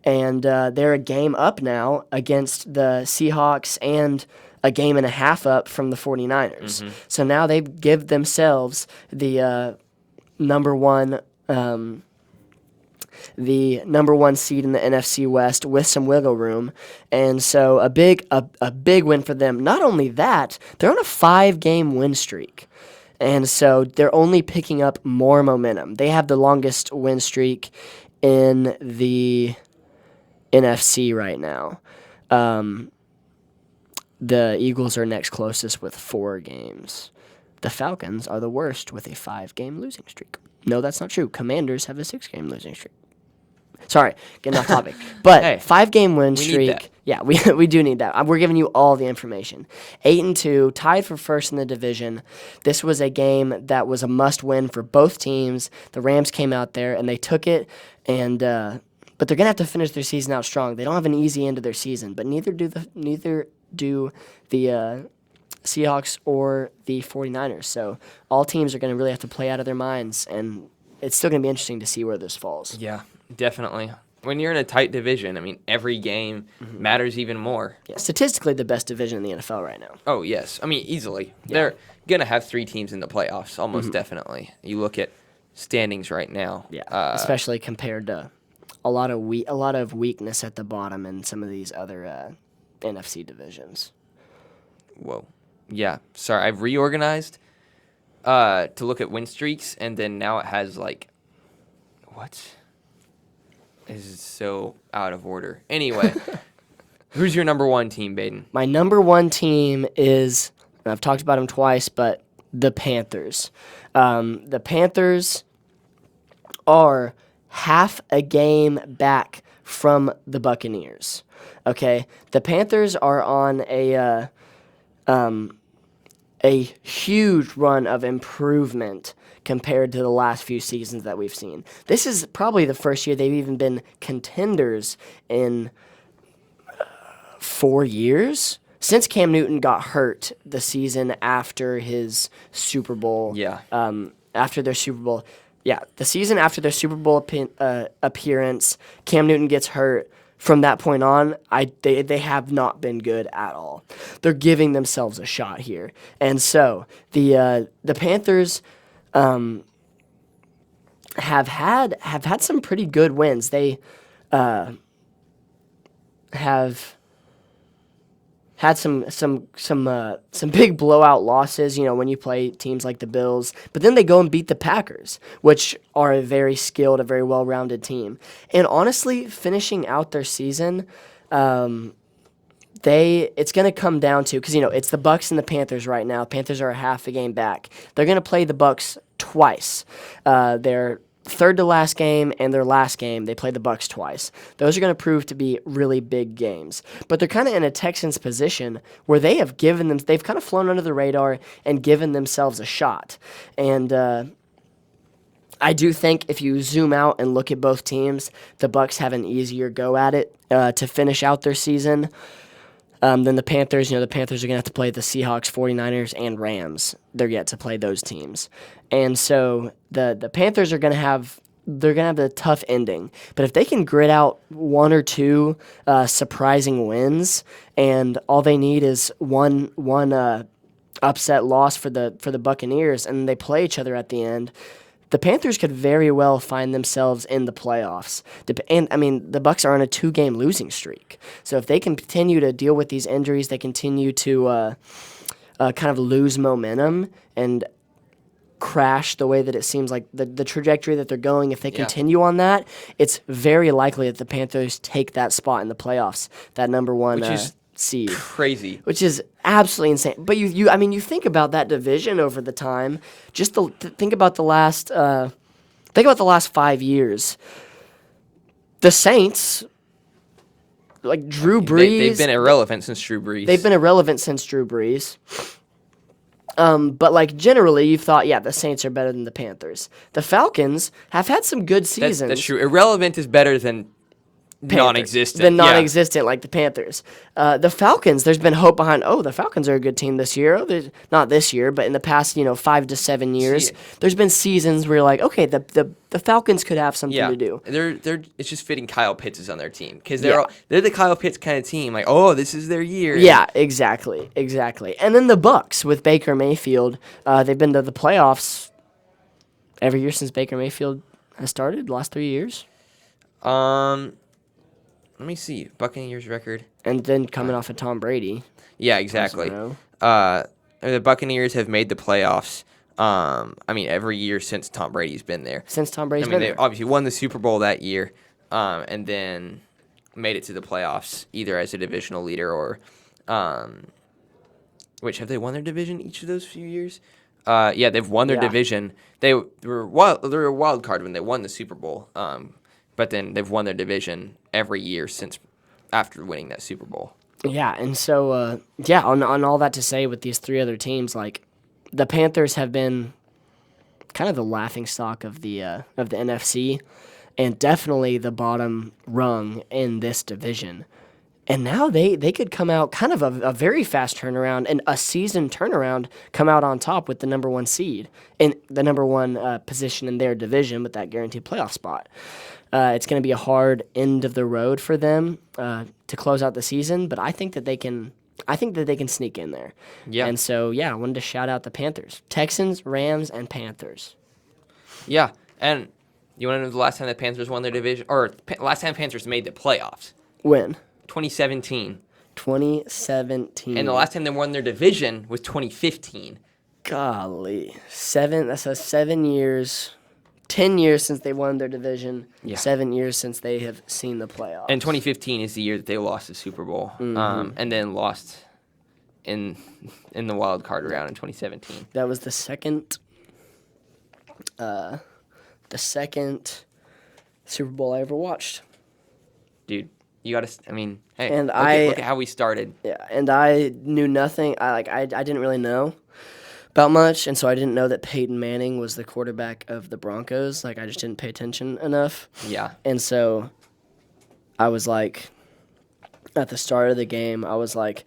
and they're a game up now against the Seahawks and a game and a half up from the 49ers. So now they give themselves the number one seed in the NFC West with some wiggle room. And so a big win for them. Not only that, they're on a 5-game win streak. And so they're only picking up more momentum. They have the longest win streak in the NFC right now. The Eagles are next closest with 4 games. The Falcons are the worst with a 5-game losing streak. No, that's not true. Commanders have a 6-game losing streak. Sorry, getting off topic. But hey, 5-game win streak. Need that. Yeah, we do need that. We're giving you all the information. 8-2, tied for first in the division. This was a game that was a must-win for both teams. The Rams came out there and they took it, and but they're gonna have to finish their season out strong. They don't have an easy end of their season, but neither do the Seahawks or the 49ers. So all teams are going to really have to play out of their minds, and it's still going to be interesting to see where this falls. Yeah, definitely. When you're in a tight division, I mean, every game matters even more. Yeah, statistically, the best division in the NFL right now. Oh, yes. I mean, easily. Yeah. They're going to have 3 teams in the playoffs, almost definitely. You look at standings right now. Yeah, especially compared to a lot of weakness at the bottom in some of these other NFC divisions. Whoa. Yeah. Sorry, I've reorganized to look at win streaks, and then now it has, like, what? This is so out of order. Anyway, who's your number 1 team, Baden? My number 1 team is, and I've talked about them twice, but the Panthers. The Panthers are half a game back from the Buccaneers. Okay, the Panthers are on a huge run of improvement compared to the last few seasons that we've seen. This is probably the first year they've even been contenders in 4 years since Cam Newton got hurt the season after his Super Bowl. Yeah. After their Super Bowl. Yeah, the season after their Super Bowl appearance, Cam Newton gets hurt. From that point on, they have not been good at all. They're giving themselves a shot here, and so the Panthers have had some pretty good wins. They have had some big blowout losses, when you play teams like the Bills. But then they go and beat the Packers, which are a very skilled, a very well-rounded team. And honestly, finishing out their season, it's going to come down to, because it's the Bucs and the Panthers right now. Panthers are a half a game back. They're going to play the Bucs twice. Their third to last game and their last game, they play the Bucs twice. Those are going to prove to be really big games. But they're kind of in a Texans position where they've kind of flown under the radar and given themselves a shot. And I do think if you zoom out and look at both teams, the Bucs have an easier go at it to finish out their season than the Panthers. The Panthers are going to have to play the Seahawks, 49ers, and Rams. They're yet to play those teams. And so the Panthers are going to have a tough ending. But if they can grit out 1 or 2 surprising wins, and all they need is one upset loss for the Buccaneers, and they play each other at the end, the Panthers could very well find themselves in the playoffs. And, the Bucs are on a 2-game losing streak. So if they can continue to deal with these injuries, they continue to kind of lose momentum and crash the way that it seems like the trajectory that they're going. If they continue on that, it's very likely that the Panthers take that spot in the playoffs, that number 1 seed. Crazy. Which is absolutely insane. But you think about that division over the time. Just think about the last 5 years. The Saints, like Drew Brees, They've been irrelevant since Drew Brees. But generally, you've thought, the Saints are better than the Panthers. The Falcons have had some good seasons. That's true. Irrelevant is better than non-existent. Like the Panthers. The Falcons, there's been hope behind, the Falcons are a good team this year. Not this year, but in the past, 5 to 7 years, there's been seasons where you're like, okay, the Falcons could have something to do. It's just fitting Kyle Pitts is on their team because they're the Kyle Pitts kind of team. Like, this is their year. Yeah, exactly. And then the Bucs with Baker Mayfield, they've been to the playoffs every year since Baker Mayfield has started, the last 3 years. Let me see. Buccaneers record. And then coming off of Tom Brady. Yeah, exactly. The Buccaneers have made the playoffs, every year since Tom Brady's been there. They obviously won the Super Bowl that year, and then made it to the playoffs, either as a divisional leader or... which, have they won their division each of those few years? They've won their division. They were a wild card when they won the Super Bowl. But then they've won their division every year since after winning that Super Bowl. Yeah, and so, on all that to say with these 3 other teams, the Panthers have been kind of the laughingstock of the NFC, and definitely the bottom rung in this division. And now they could come out kind of a very fast turnaround and a season turnaround, come out on top with the number one seed in the number one position in their division with that guaranteed playoff spot. It's going to be a hard end of the road for them to close out the season, but I think that they can. I think that they can sneak in there. Yeah. And so, yeah, I wanted to shout out the Panthers. Texans, Rams, and Panthers. Yeah, and you want to know the last time the Panthers won their division, or last time Panthers made the playoffs? When? 2017. 2017. And the last time they won their division was 2015. Golly. That's 7 years. 10 years since they won their division. Yeah. 7 years since they have seen the playoffs. And 2015 is the year that they lost the Super Bowl, and then lost in the wild card round in 2017. That was the second Super Bowl I ever watched. Dude, you got to. I mean, hey, And look at how we started. Yeah, and I knew nothing. I didn't really know about much, and so I didn't know that Peyton Manning was the quarterback of the Broncos. Like, I just didn't pay attention enough. Yeah. And so I was like, at the start of the game, I was like,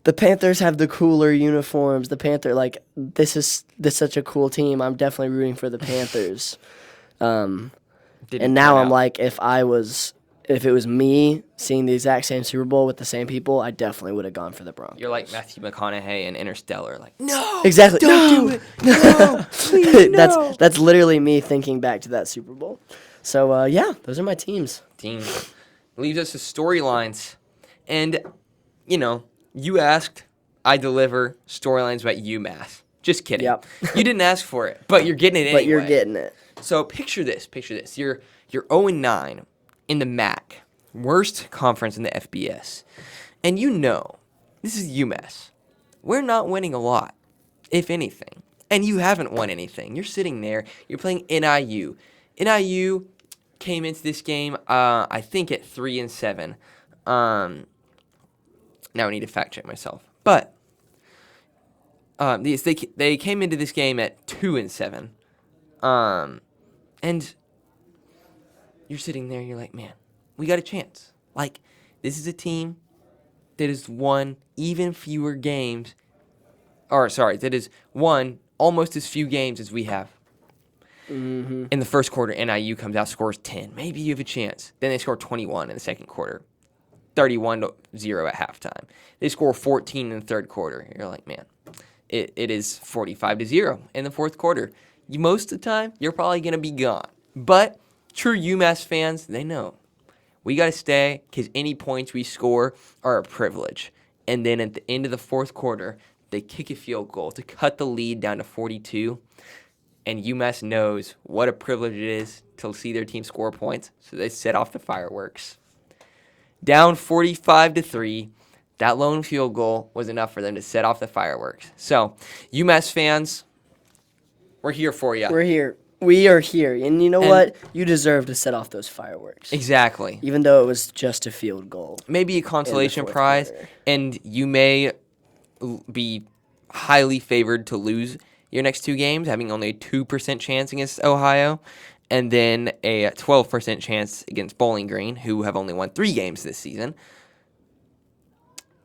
the Panthers have the cooler uniforms. This is such a cool team. I'm definitely rooting for the Panthers. And now I'm like, if it was me seeing the exact same Super Bowl with the same people, I definitely would have gone for the Broncos. You're like Matthew McConaughey in Interstellar, like, no, Exactly. don't do it, no, please, no. That's literally me thinking back to that Super Bowl. So yeah, those are my teams. Team leaves us with storylines, and you asked, I deliver storylines about UMass. Just kidding. Yep. You didn't ask for it, but you're getting it anyway. But you're getting it. So picture this. You're 0-9 in the MAC, worst conference in the FBS. And this is UMass. We're not winning a lot, if anything. And you haven't won anything. You're sitting there. You're playing NIU. NIU came into this game, I think, at 3-7. Now I need to fact check myself. But they came into this game at 2-7. And you're sitting there, you're like, man, we got a chance. Like, this is a team that has won even fewer games. That has won almost as few games as we have. Mm-hmm. In the first quarter, NIU comes out, scores 10. Maybe you have a chance. Then they score 21 in the second quarter. 31-0 at halftime. They score 14 in the third quarter. You're like, man, it is 45-0 in the fourth quarter. Most of the time, you're probably going to be gone. But true UMass fans, they know. We got to stay because any points we score are a privilege. And then at the end of the fourth quarter, they kick a field goal to cut the lead down to 42. And UMass knows what a privilege it is to see their team score points, so they set off the fireworks. Down 45-3, that lone field goal was enough for them to set off the fireworks. So, UMass fans, we're here for you. We're here. We are here. And you know what? You deserve to set off those fireworks. Exactly. Even though it was just a field goal. Maybe a consolation prize, and you may be highly favored to lose your next two games, having only a 2% chance against Ohio, and then a 12% chance against Bowling Green, who have only won 3 games this season.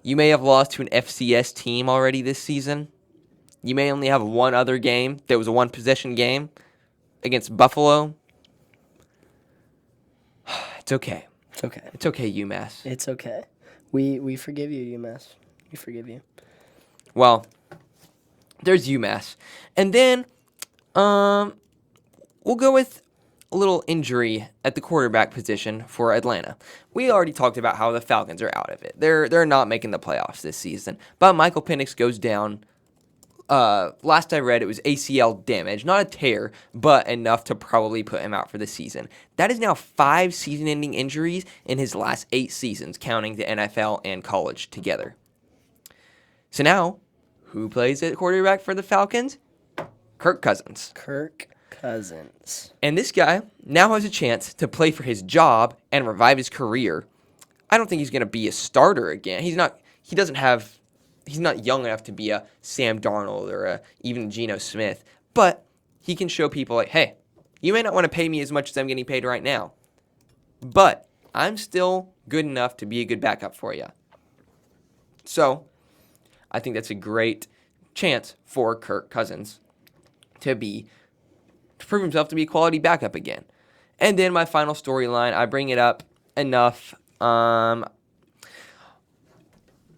You may have lost to an FCS team already this season. You may only have one other game that was a one-possession game against Buffalo. It's okay. It's okay. It's okay, UMass. It's okay. We forgive you, UMass. We forgive you. Well, there's UMass. And then we'll go with a little injury at the quarterback position for Atlanta. We already talked about how the Falcons are out of it. They're not making the playoffs this season. But Michael Penix goes down. Last I read, it was ACL damage. Not a tear, but enough to probably put him out for the season. That is now 5 season-ending injuries in his last 8 seasons, counting the NFL and college together. So now, who plays at quarterback for the Falcons? Kirk Cousins. Kirk Cousins. And this guy now has a chance to play for his job and revive his career. I don't think he's going to be a starter again. He's not young enough to be a Sam Darnold or even Geno Smith. But he can show people like, hey, you may not want to pay me as much as I'm getting paid right now. But I'm still good enough to be a good backup for you. So I think that's a great chance for Kirk Cousins to prove himself to be a quality backup again. And then my final storyline, I bring it up enough. I'm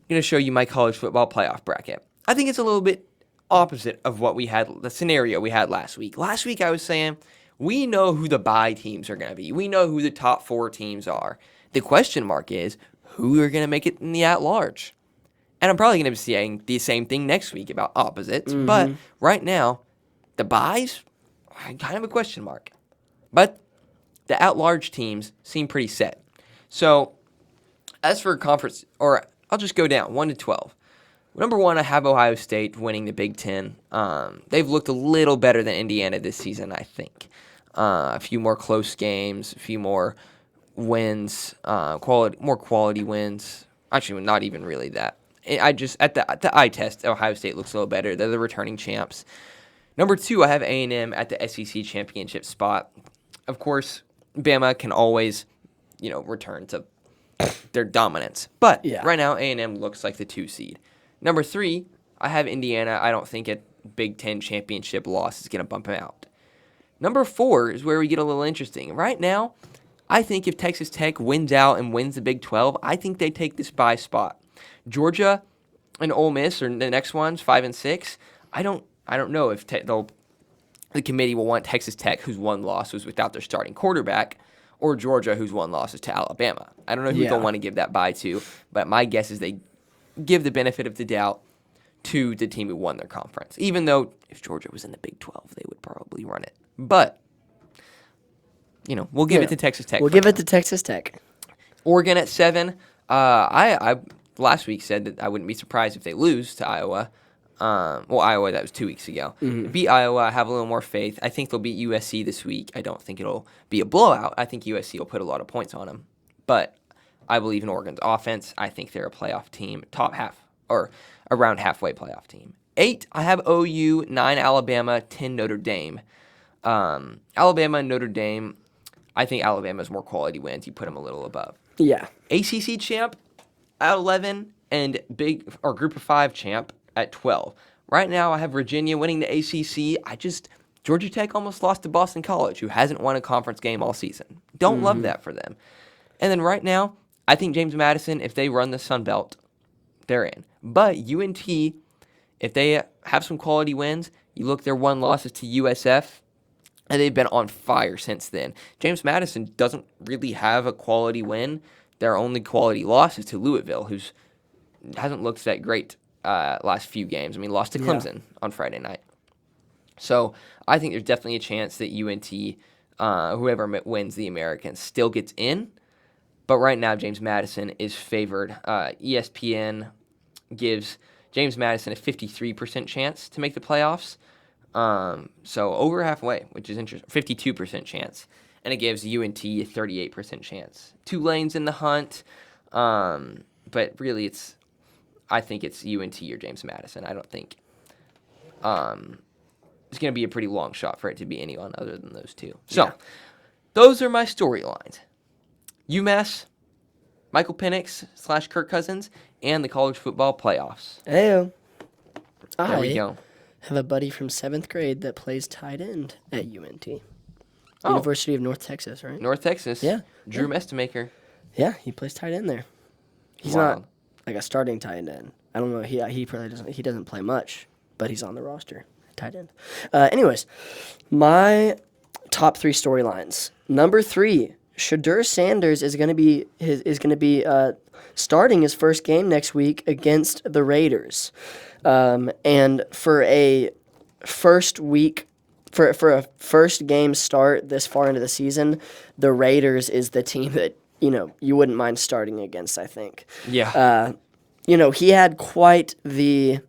going to show you my college football playoff bracket. I think it's a little bit opposite of what we had, the scenario we had last week. Last week I was saying, we know who the bye teams are going to be. We know who the top 4 teams are. The question mark is, who are going to make it in the at-large? And I'm probably going to be saying the same thing next week about opposites. Mm-hmm. But right now, the byes, kind of a question mark. But the at-large teams seem pretty set. So as for conference, or I'll just go down 1 to 12. Number 1, I have Ohio State winning the Big Ten. They've looked a little better than Indiana this season, I think. A few more close games, a few more wins, more quality wins. Actually, not even really that. I just at the eye test, Ohio State looks a little better. They're the returning champs. Number 2, I have A&M at the SEC championship spot. Of course, Bama can always, return to their dominance. But right now, A&M looks like the 2 seed. Number 3, I have Indiana. I don't think a Big Ten championship loss is going to bump them out. Number 4 is where we get a little interesting. Right now, I think if Texas Tech wins out and wins the Big 12, I think they take this bye spot. Georgia and Ole Miss are the next ones, 5 and 6. I don't know if the committee will want Texas Tech, whose one loss was without their starting quarterback, or Georgia, whose one loss is to Alabama. I don't know who they'll want to give that bye to, but my guess is they give the benefit of the doubt to the team who won their conference. Even though if Georgia was in the Big 12, they would probably run it. But, we'll give it to Texas Tech. We'll give it to Texas Tech. Oregon at 7. I last week said that I wouldn't be surprised if they lose to Iowa. Iowa, that was 2 weeks ago. Mm-hmm. Beat Iowa, I have a little more faith. I think they'll beat USC this week. I don't think it'll be a blowout. I think USC will put a lot of points on them. But I believe in Oregon's offense. I think they're a playoff team, top half, or around halfway playoff team. 8, I have OU, 9, Alabama, 10, Notre Dame. Alabama and Notre Dame, I think Alabama's more quality wins. You put them a little above. Yeah. ACC champ at 11 and group of 5 champ at 12. Right now, I have Virginia winning the ACC. Georgia Tech almost lost to Boston College, who hasn't won a conference game all season. Don't love that for them. And then right now, I think James Madison, if they run the Sun Belt, they're in. But UNT, if they have some quality wins, you look their 1 losses to USF, and they've been on fire since then. James Madison doesn't really have a quality win. Their only quality loss is to Louisville, who hasn't looked that great last few games. Lost to Clemson on Friday night. So I think there's definitely a chance that UNT, whoever wins the American, still gets in. But right now, James Madison is favored. ESPN gives James Madison a 53% chance to make the playoffs. So over halfway, which is interesting. 52% chance. And it gives UNT a 38% chance. Tulane's in the hunt. But really, I think it's UNT or James Madison. I don't think it's going to be a pretty long shot for it to be anyone other than those 2. So those are my storylines. UMass, Michael Penix / Kirk Cousins, and the college football playoffs. Hey, there we go. Have a buddy from 7th grade that plays tight end at UNT. University of North Texas, right? North Texas. Yeah. Drew Mestemaker. Yeah, he plays tight end there. He's not like a starting tight end. I don't know. He probably doesn't. He doesn't play much, but he's on the roster. Tight end. Anyways, my top 3 storylines. Number 3, Shedeur Sanders is going to be starting his first game next week against the Raiders, and for a first game start this far into the season, the Raiders is the team that you wouldn't mind starting against. I think. Yeah. He had quite the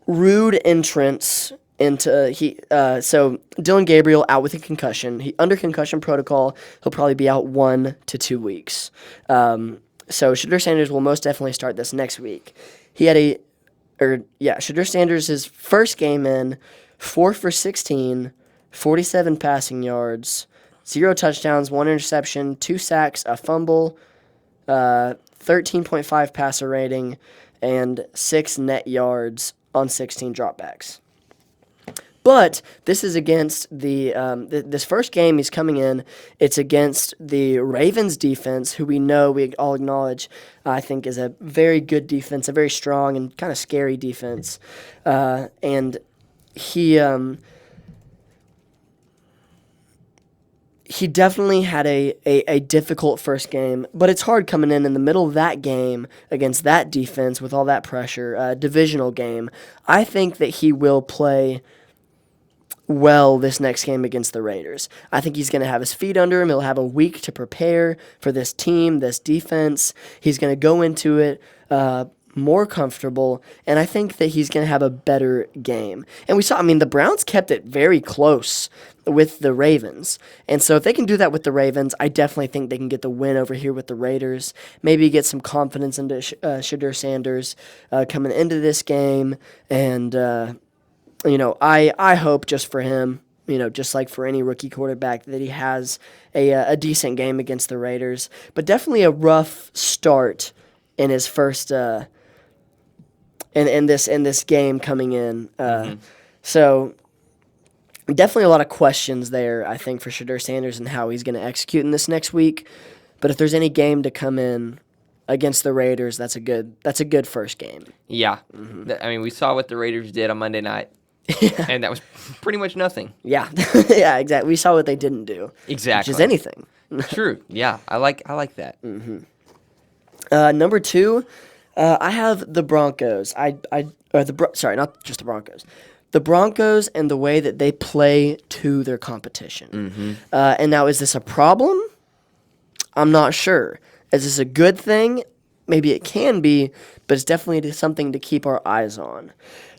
rude entrance into so Dylan Gabriel out with a concussion. Under concussion protocol, he'll probably be out 1 to 2 weeks. So Shedeur Sanders will most definitely start this next week. Shedeur Sanders, his first game in, 4 for 16, 47 passing yards, 0 touchdowns, 1 interception, 2 sacks, a fumble, 13.5 passer rating, and 6 net yards on 16 dropbacks. But this is against this first game he's coming in. It's against the Ravens defense, who we all acknowledge, I think is a very good defense, a very strong and kind of scary defense. And he definitely had a difficult first game, but it's hard coming in the middle of that game against that defense with all that pressure, divisional game. I think that he will play well this next game against the Raiders. I think he's going to have his feet under him. He'll have a week to prepare for this team, this defense. He's going to go into it more comfortable, and I think that he's going to have a better game. And we saw, the Browns kept it very close with the Ravens. And so if they can do that with the Ravens, I definitely think they can get the win over here with the Raiders. Maybe get some confidence into Shedeur Sanders coming into this game. And I hope just for him, just like for any rookie quarterback, that he has a decent game against the Raiders. But definitely a rough start in his first in this game coming in. So definitely a lot of questions there, I think, for Shedeur Sanders and how he's going to execute in this next week. But if there's any game to come in against the Raiders, that's a good first game. Yeah. We saw what the Raiders did on Monday night. Yeah. And that was pretty much nothing. Yeah. Yeah, exactly. We saw what they didn't do. Exactly. Which is anything. True. Yeah. I like that. Number 2, I have the Broncos. Not just the Broncos. The Broncos and the way that they play to their competition. And now, is this a problem? I'm not sure. Is this a good thing? Maybe it can be, but it's definitely something to keep our eyes on.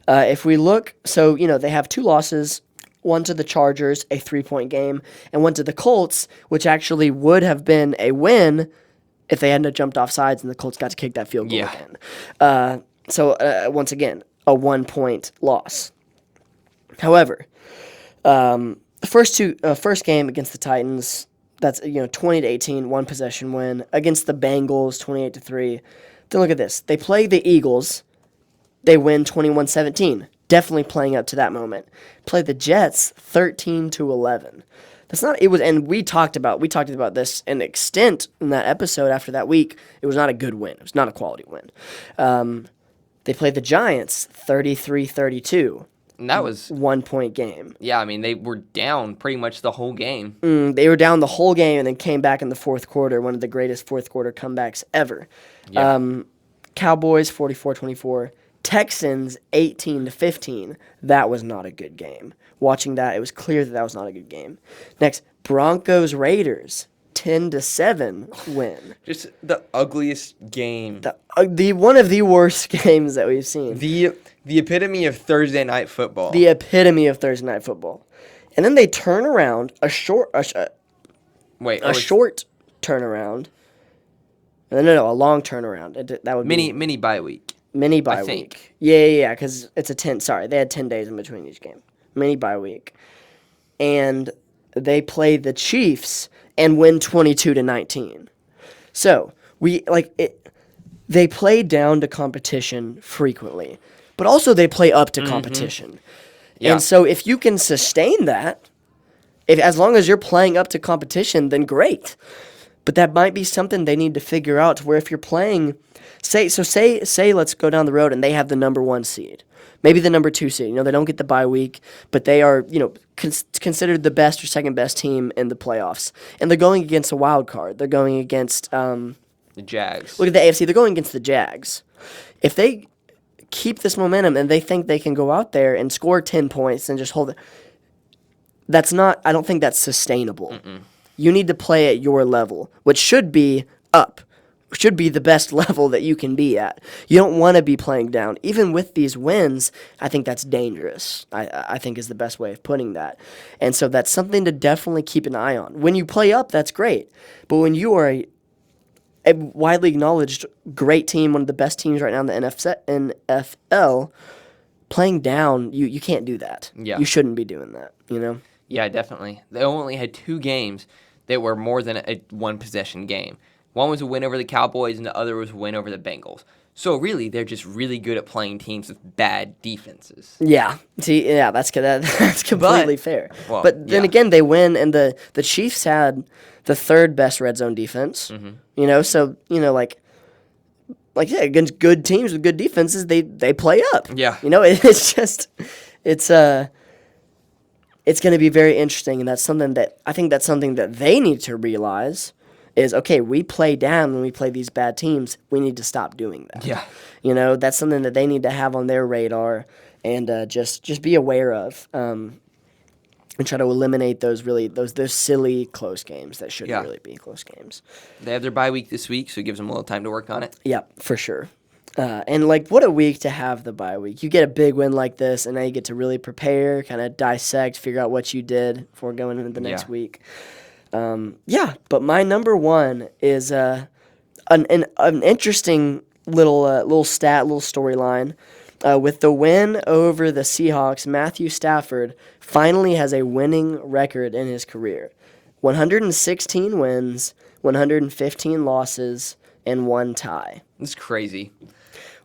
If we look, they have 2 losses, one to the Chargers, a 3-point game, and one to the Colts, which actually would have been a win if they hadn't jumped off sides and the Colts got to kick that field goal again. Once again, a 1-point loss. However, the first game against the Titans, that's 20-18, 1 possession win. Against the Bengals, 28-3. Then look at this. They play the Eagles. They win 21-17. Definitely playing up to that moment. Play the Jets 13-11. That's not it was and we talked about this in extent in that episode after that week. It was not a good win. It was not a quality win. They played the Giants 33-32. And that was 1-point game. Yeah, they were down pretty much the whole game. They were down the whole game and then came back in the fourth quarter, one of the greatest fourth quarter comebacks ever. Yeah. Cowboys 44-24. Texans 18-15. That was not a good game. Watching that, it was clear that was not a good game. Next, Broncos Raiders 10-7 win. Just the ugliest game. The one of the worst games that we've seen. The epitome of Thursday night football. The epitome of Thursday night football. And then they turn around a short turnaround. No, a long turnaround. That would be mini bye week. Mini bye week. Yeah, because it's a 10. Sorry, they had 10 days in between each game. Mini bye week. And they play the Chiefs and win 22-19. So, they play down to competition frequently, but also they play up to competition. Yeah. And so if you can sustain that, as long as you're playing up to competition, then great. But that might be something they need to figure out, to where if you're playing, say let's go down the road and they have the number 1 seed, maybe the number 2 seed. They don't get the bye week, but they are considered the best or second best team in the playoffs, and they're going against a wild card. They're going against the Jags. Look at the AFC. They're going against the Jags. If they keep this momentum and they think they can go out there and score 10 points and just hold it, I don't think that's sustainable. You need to play at your level, which should be up, should be the best level that you can be at. You don't want to be playing down. Even with these wins, I think that's dangerous, I think is the best way of putting that. And so that's something to definitely keep an eye on. When you play up, that's great. But when you are a widely acknowledged great team, one of the best teams right now in the NFL, playing down, you can't do that. Yeah. You shouldn't be doing that, Yeah, definitely. They only had 2 games that were more than a one-possession game. One was a win over the Cowboys, and the other was a win over the Bengals. So really, they're just really good at playing teams with bad defenses. Yeah. See, yeah, that's completely fair. well, But then yeah. again, they win, and the Chiefs had the third best red zone defense. So like yeah, against good teams with good defenses, they play up. Yeah. It's just it's going to be very interesting, and that's something that they need to realize is, okay, we play down when we play these bad teams. We need to stop doing that. Yeah. That's something that they need to have on their radar and just be aware of, and try to eliminate those silly close games that shouldn't really be close games. They have their bye week this week, so it gives them a little time to work on it. Yeah, for sure. And what a week to have the bye week. You get a big win like this, and now you get to really prepare, kind of dissect, figure out what you did before going into the next week. But my number one is an interesting little storyline. With the win over the Seahawks, Matthew Stafford finally has a winning record in his career. 116 wins, 115 losses, and 1 tie. It's crazy.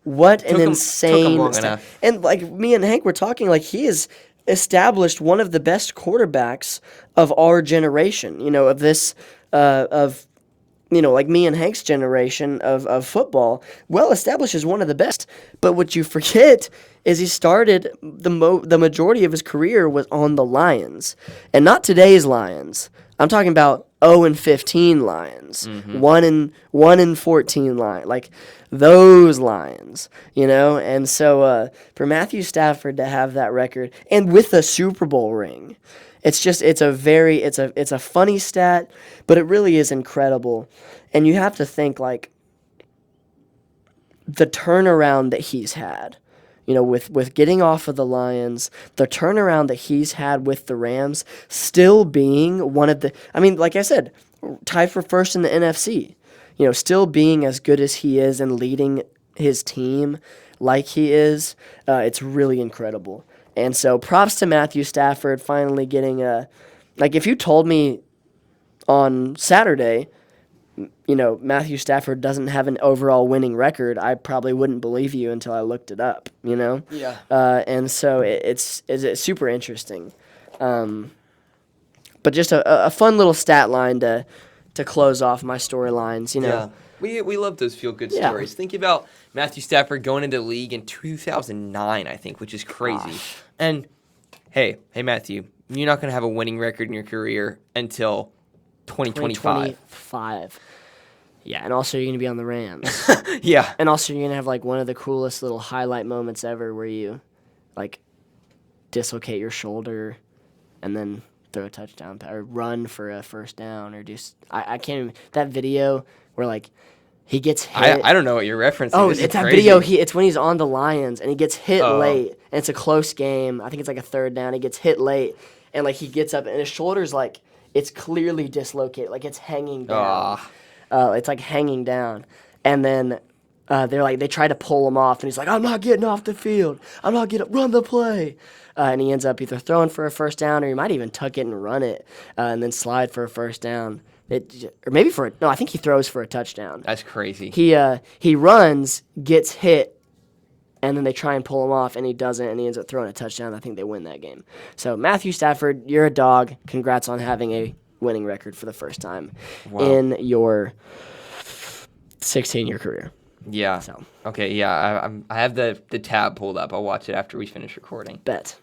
What an insane long enough. And me and Hank were talking, he has established one of the best quarterbacks of our generation, of this me and Hank's generation of football, well established as one of the best. But what you forget is he started the majority of his career was on the Lions, and not today's Lions. I'm talking about 0-15 Lions, 1-14 Lions, those Lions, And so for Matthew Stafford to have that record and with a Super Bowl ring, it's a funny stat, but it really is incredible. And you have to think the turnaround that he's had, with getting off of the Lions, the turnaround that he's had with the Rams, still being one of the, like I said, tied for first in the NFC, still being as good as he is and leading his team like he is, it's really incredible. And so props to Matthew Stafford finally getting if you told me on Saturday, Matthew Stafford doesn't have an overall winning record, I probably wouldn't believe you until I looked it up, Yeah. And so it's super interesting. But just a fun little stat line to close off my storylines, Yeah. We love those feel-good stories. Think about Matthew Stafford going into the league in 2009, I think, which is crazy. Gosh. And, hey, Matthew, you're not going to have a winning record in your career until 2025. Yeah, and also you're going to be on the Rams. Yeah. And also you're going to have, one of the coolest little highlight moments ever where you, dislocate your shoulder and then throw a touchdown or run for a first down or just I can't even, that video where he gets hit. I don't know what you're referencing. Oh, this it's is that crazy. video. It's when he's on the Lions and he gets hit late, and it's a close game. I think it's a third down. He gets hit late, and he gets up and his shoulders it's clearly dislocated, it's hanging down. It's hanging down, and then they try to pull him off, and he's like, "I'm not getting off the field. I'm not getting run the play." And he ends up either throwing for a first down, or he might even tuck it and run it, and then slide for a first down. I think he throws for a touchdown. That's crazy. He runs, gets hit, and then they try and pull him off, and he doesn't, and he ends up throwing a touchdown. I think they win that game. So Matthew Stafford, you're a dog. Congrats on having a winning record for the first time in your 16-year career. Yeah. So. Okay, yeah, I have the tab pulled up. I'll watch it after we finish recording. Bet.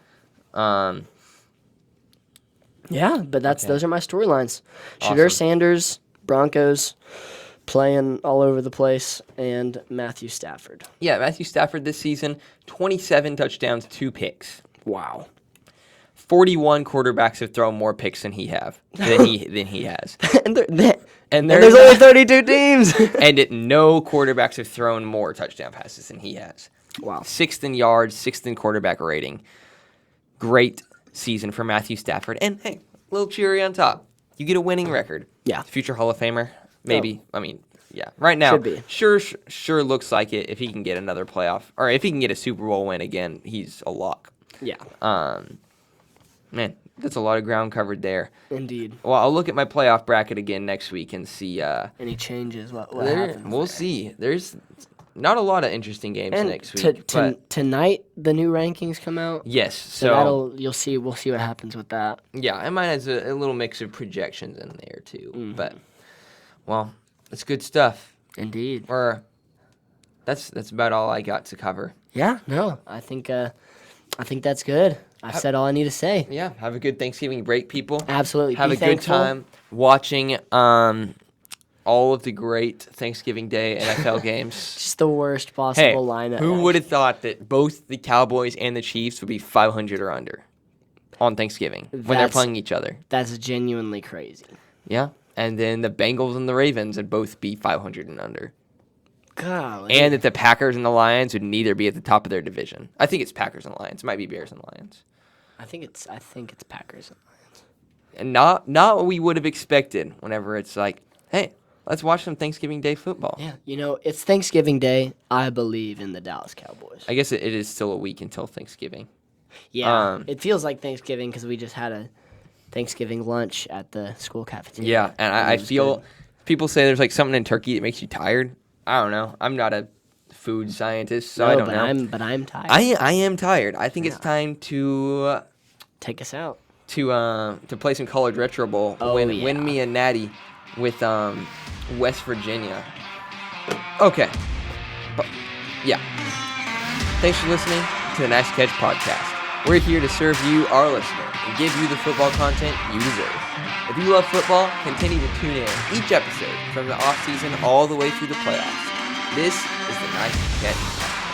Yeah, but those are my storylines. Awesome. Shedeur Sanders, Broncos, playing all over the place, and Matthew Stafford. Yeah, Matthew Stafford this season, 27 touchdowns, 2 picks. Wow. 41 quarterbacks have thrown more picks than he has. and And there's only 32 teams. And no quarterbacks have thrown more touchdown passes than he has. Wow. 6th in yards, 6th in quarterback rating. Great season for Matthew Stafford. And, hey, a little cherry on top. You get a winning record. Yeah. Future Hall of Famer, maybe. Oh. Yeah. Right now, should be. Sure looks like it. If he can get another playoff, or if he can get a Super Bowl win again, he's a lock. Yeah. Man, That's a lot of ground covered there. Indeed. Well, I'll look at my playoff bracket again next week and see. Any changes? What happens? We'll there. see. There's not a lot of interesting games And next week. But tonight, the new rankings come out. yes, So we'll see what happens with that. yeah, and mine has a little mix of projections in there too. Mm-hmm. But well, it's good stuff. Indeed. Or that's about all I got to cover. Yeah. No, I think that's good. I've said all I need to say. Yeah, have a good Thanksgiving break, people. Absolutely. Have Be a thankful. good time watching all of the great Thanksgiving Day NFL games. Just the worst possible Hey, lineup. who would have thought that both the Cowboys and the Chiefs would be 500 or under on Thanksgiving when they're That's- playing each other? That's genuinely crazy. Yeah, and then the Bengals and the Ravens would both be 500 and under. Golly. And that the Packers and the Lions would neither be at the top of their division. I think it's Packers and Lions. It might be Bears and Lions. I think it's Packers. And not what we would have expected whenever it's like, hey, let's watch some Thanksgiving Day football. Yeah, it's Thanksgiving Day. I believe in the Dallas Cowboys. I guess it is still a week until Thanksgiving. Yeah, it feels like Thanksgiving because we just had a Thanksgiving lunch at the school cafeteria. Yeah, and I It was feel good. people say there's like something in turkey that makes you tired. I don't know. I'm not a food scientist, so No, I don't know. but I'm tired. I am tired. I think it's time to Take us out. to play some College Retro Bowl. Oh, win yeah. me a natty with West Virginia. Okay. But, yeah. Thanks for listening to the Nice Catch podcast. We're here to serve you, our listener, and give you the football content you deserve. If you love football, continue to tune in each episode from the offseason all the way through the playoffs. This is the Nice Catch podcast.